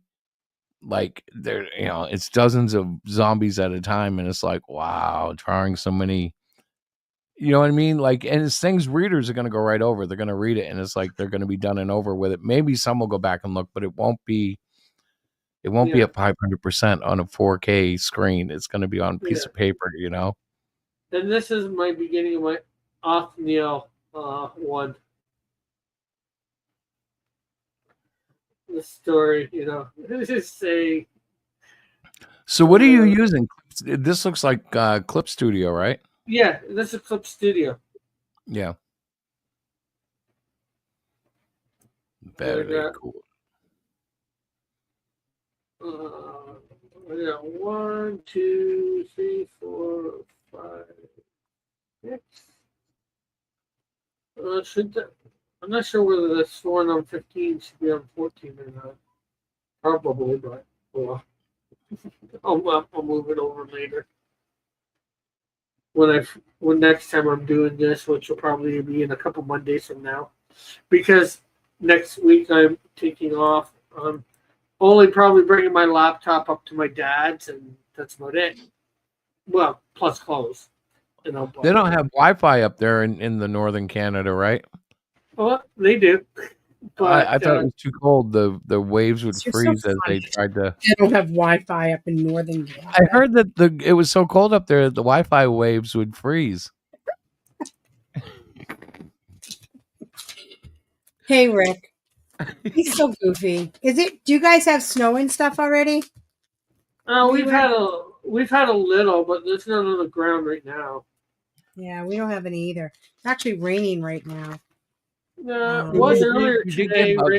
like, it's dozens of zombies at a time. And it's like, wow, drawing so many, you know what I mean? Like, and it's things readers are going to go right over. They're going to read it. And it's like, they're going to be done and over with it. Maybe some will go back and look, but it won't be at 500% on a 4K screen. It's going to be on a piece of paper, And this is my beginning of my Othniel one. The story, just say. So what are you using? This looks like Clip Studio, right? Yeah, this is Clip Studio. Yeah. Very cool. Yeah, 1, 2, 3, 4, 5, 6. I'm not sure whether this one on 15 should be on 14 or not. Probably, but well, I'll move it over later. When next time I'm doing this, which will probably be in a couple Mondays from now, because next week I'm taking off. Only probably bringing my laptop up to my dad's, and that's about it. Well, plus clothes. They don't have Wi-Fi up there in the northern Canada, right? Well, they do. But I thought it was too cold. The waves would freeze as they tried to. They don't have Wi-Fi up in northern Canada. I heard that it was so cold up there that the Wi-Fi waves would freeze. Hey, Rick. He's so goofy. Do you guys have snow and stuff already? We've had a little, but there's none on the ground right now. Yeah, we don't have any either. It's actually raining right now. It was earlier today. What?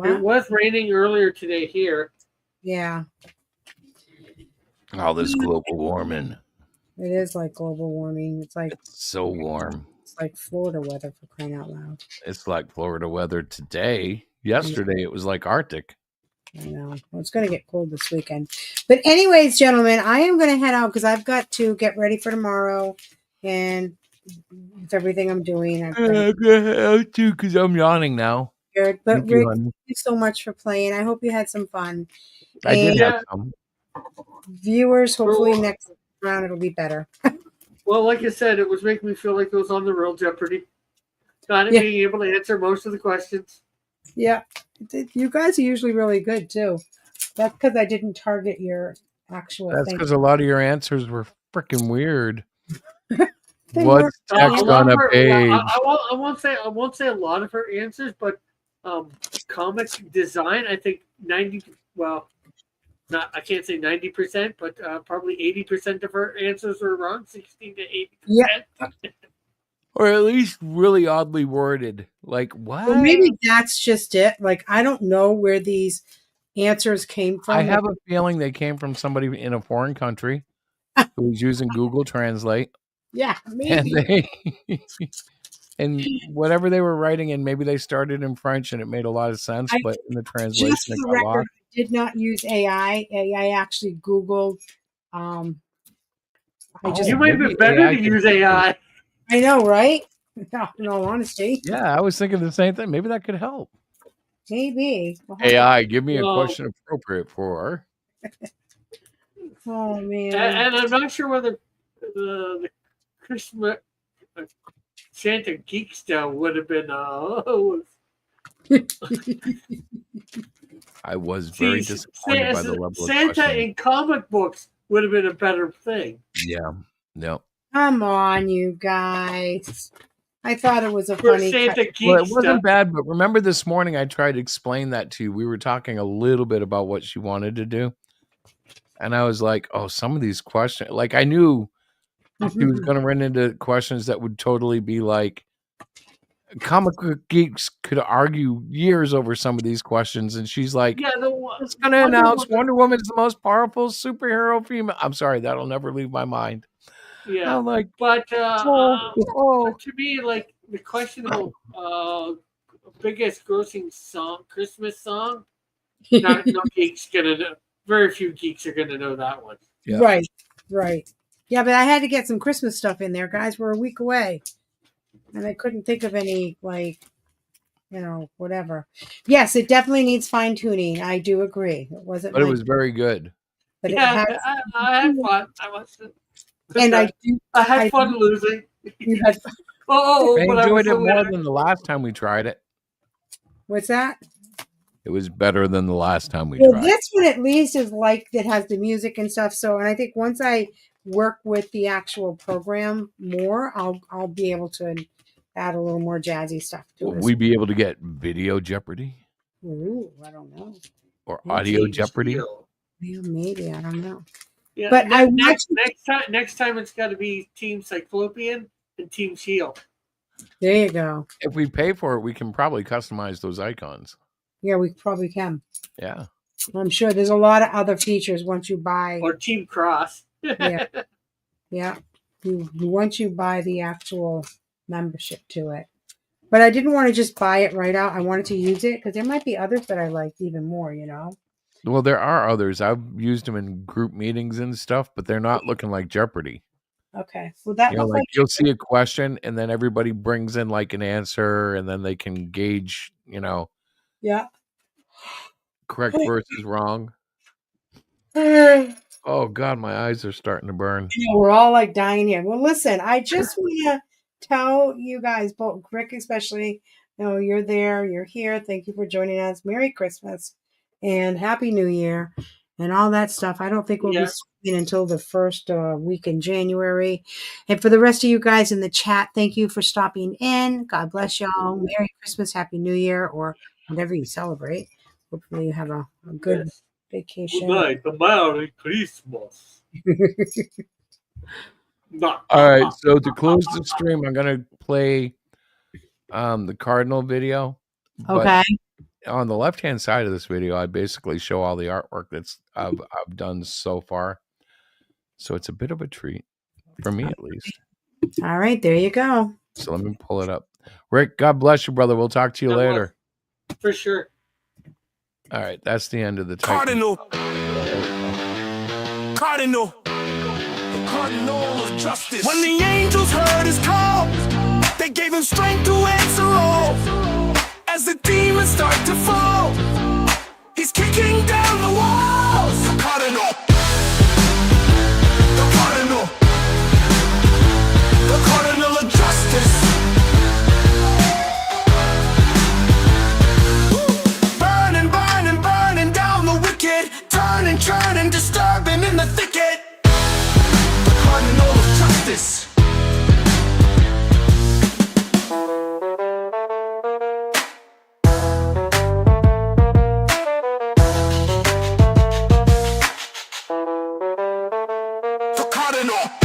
It was raining earlier today here. Yeah. All this global warming. It is like global warming. It's so warm. It's like Florida weather, for crying out loud. It's like Florida weather today. Yesterday it was like Arctic. I know. Well, it's going to get cold this weekend. But anyways, gentlemen, I am going to head out because I've got to get ready for tomorrow. And with everything I'm doing. I'm going to head out too because I'm yawning now. But Rick, thank you so much for playing. I hope you had some fun. I did have some. Viewers, hopefully next round it'll be better. Well, like I said, it was making me feel like it was on the real Jeopardy. Got it, being able to answer most of the questions. Yeah. You guys are usually really good, too. That's because I didn't target your actual That's because a lot of your answers were freaking weird. What's text on a page? I won't say a lot of her answers, but comic design, I think 90. Well, I can't say 90%, but probably 80% of her answers were wrong. 60 to 80%. Yeah. Or at least really oddly worded. Like, what? Well, maybe that's just it. Like, I don't know where these answers came from. I have a feeling they came from somebody in a foreign country who was using Google Translate. Yeah, maybe. And whatever they were writing in, maybe they started in French and it made a lot of sense, but in the translation, just it for got record, lost. I did not use AI. AI actually Googled. You might be better to use AI. I know, right? In all honesty. Yeah, I was thinking the same thing. Maybe that could help. Maybe. AI, give me a question appropriate for. Oh man. And I'm not sure whether the Christmas Santa Geek Style would have been. I was very See, disappointed by the level of Santa questioning. in comic books would have been a better thing. Yeah. No. Come on, you guys. I thought it was a For funny. Santa Geek Well, it Stuff. wasn't bad, but remember this morning I tried to explain that to you. We were talking a little bit about what she wanted to do. And I was like, oh, some of these questions, like I knew she was going to run into questions that would totally be like, comic book geeks could argue years over some of these questions. And she's like, Yeah, it's going to announce Wonder Woman is the most powerful superhero female. I'm sorry, that'll never leave my mind. yeah. I'm like, But oh. to me, like the question about biggest grossing song, Christmas song, not no geeks gonna know. Very few geeks are gonna know that one. Yeah. Right, right. Yeah, but I had to get some Christmas stuff in there, guys. We're a week away. And I couldn't think of any, like, whatever. Yes, it definitely needs fine tuning. I do agree. It wasn't, But it was very good. but Yeah, it had, I had fun. I must. and I had fun losing. you had, I but I enjoyed was it a more winner. than the last time we tried it. what's that? It was better than the last time we Well, tried. this one at least is like that has the music and stuff. So, and I think once I work with the actual program more, I'll be able to add a little more jazzy stuff to Will it. we be able to get video Jeopardy Ooh, I don't know. or audio Team Jeopardy? Shield. Yeah, maybe I don't know. Yeah, But I next time it's got to be Team Cyclopean and Team Shield. There you go. If we pay for it, we can probably customize those icons. Yeah, we probably can. Yeah. I'm sure there's a lot of other features once you buy. Or Team Cross. Yeah, yeah. Once you buy the actual membership to it. But I didn't want to just buy it right out. I wanted to use it because there might be others that I liked even more. Well, there are others. I've used them in group meetings and stuff, but they're not looking like Jeopardy. Okay. Well, that looked Like like you'll see a question and then everybody brings in like an answer and then they can gauge, yeah. correct versus wrong. Oh God, my eyes are starting to burn. We're all like dying here. Well, listen, I just want to tell you guys, both Rick especially, you're there, you're here. Thank you for joining us. Merry Christmas and Happy New Year and all that stuff. I don't think we'll be speaking until the first week in January. And for the rest of you guys in the chat, thank you for stopping in. God bless y'all. Merry Christmas, Happy New Year, or whatever you celebrate. Hopefully you have a good vacation. Good night, the Merry Christmas. All right, so to close the stream, I'm gonna play the Cardinal video. Okay. On the left-hand side of this video, I basically show all the artwork that's I've done so far. So it's a bit of a treat for me, at least. All right, there you go. So let me pull it up. Rick, God bless you, brother. We'll talk to you later. For sure. All right, that's the end of the Cardinal. Cardinal. Cardinal of justice. When the angels heard his call, they gave him strength to answer all. As the demons start to fall, he's kicking down the walls. The Cardinal. The Cardinal. The Cardinal of justice. Burning, burning, burning down the wicked, turning, churning, disturbing in the thicket. The Cardinal of justice. The Cardinal.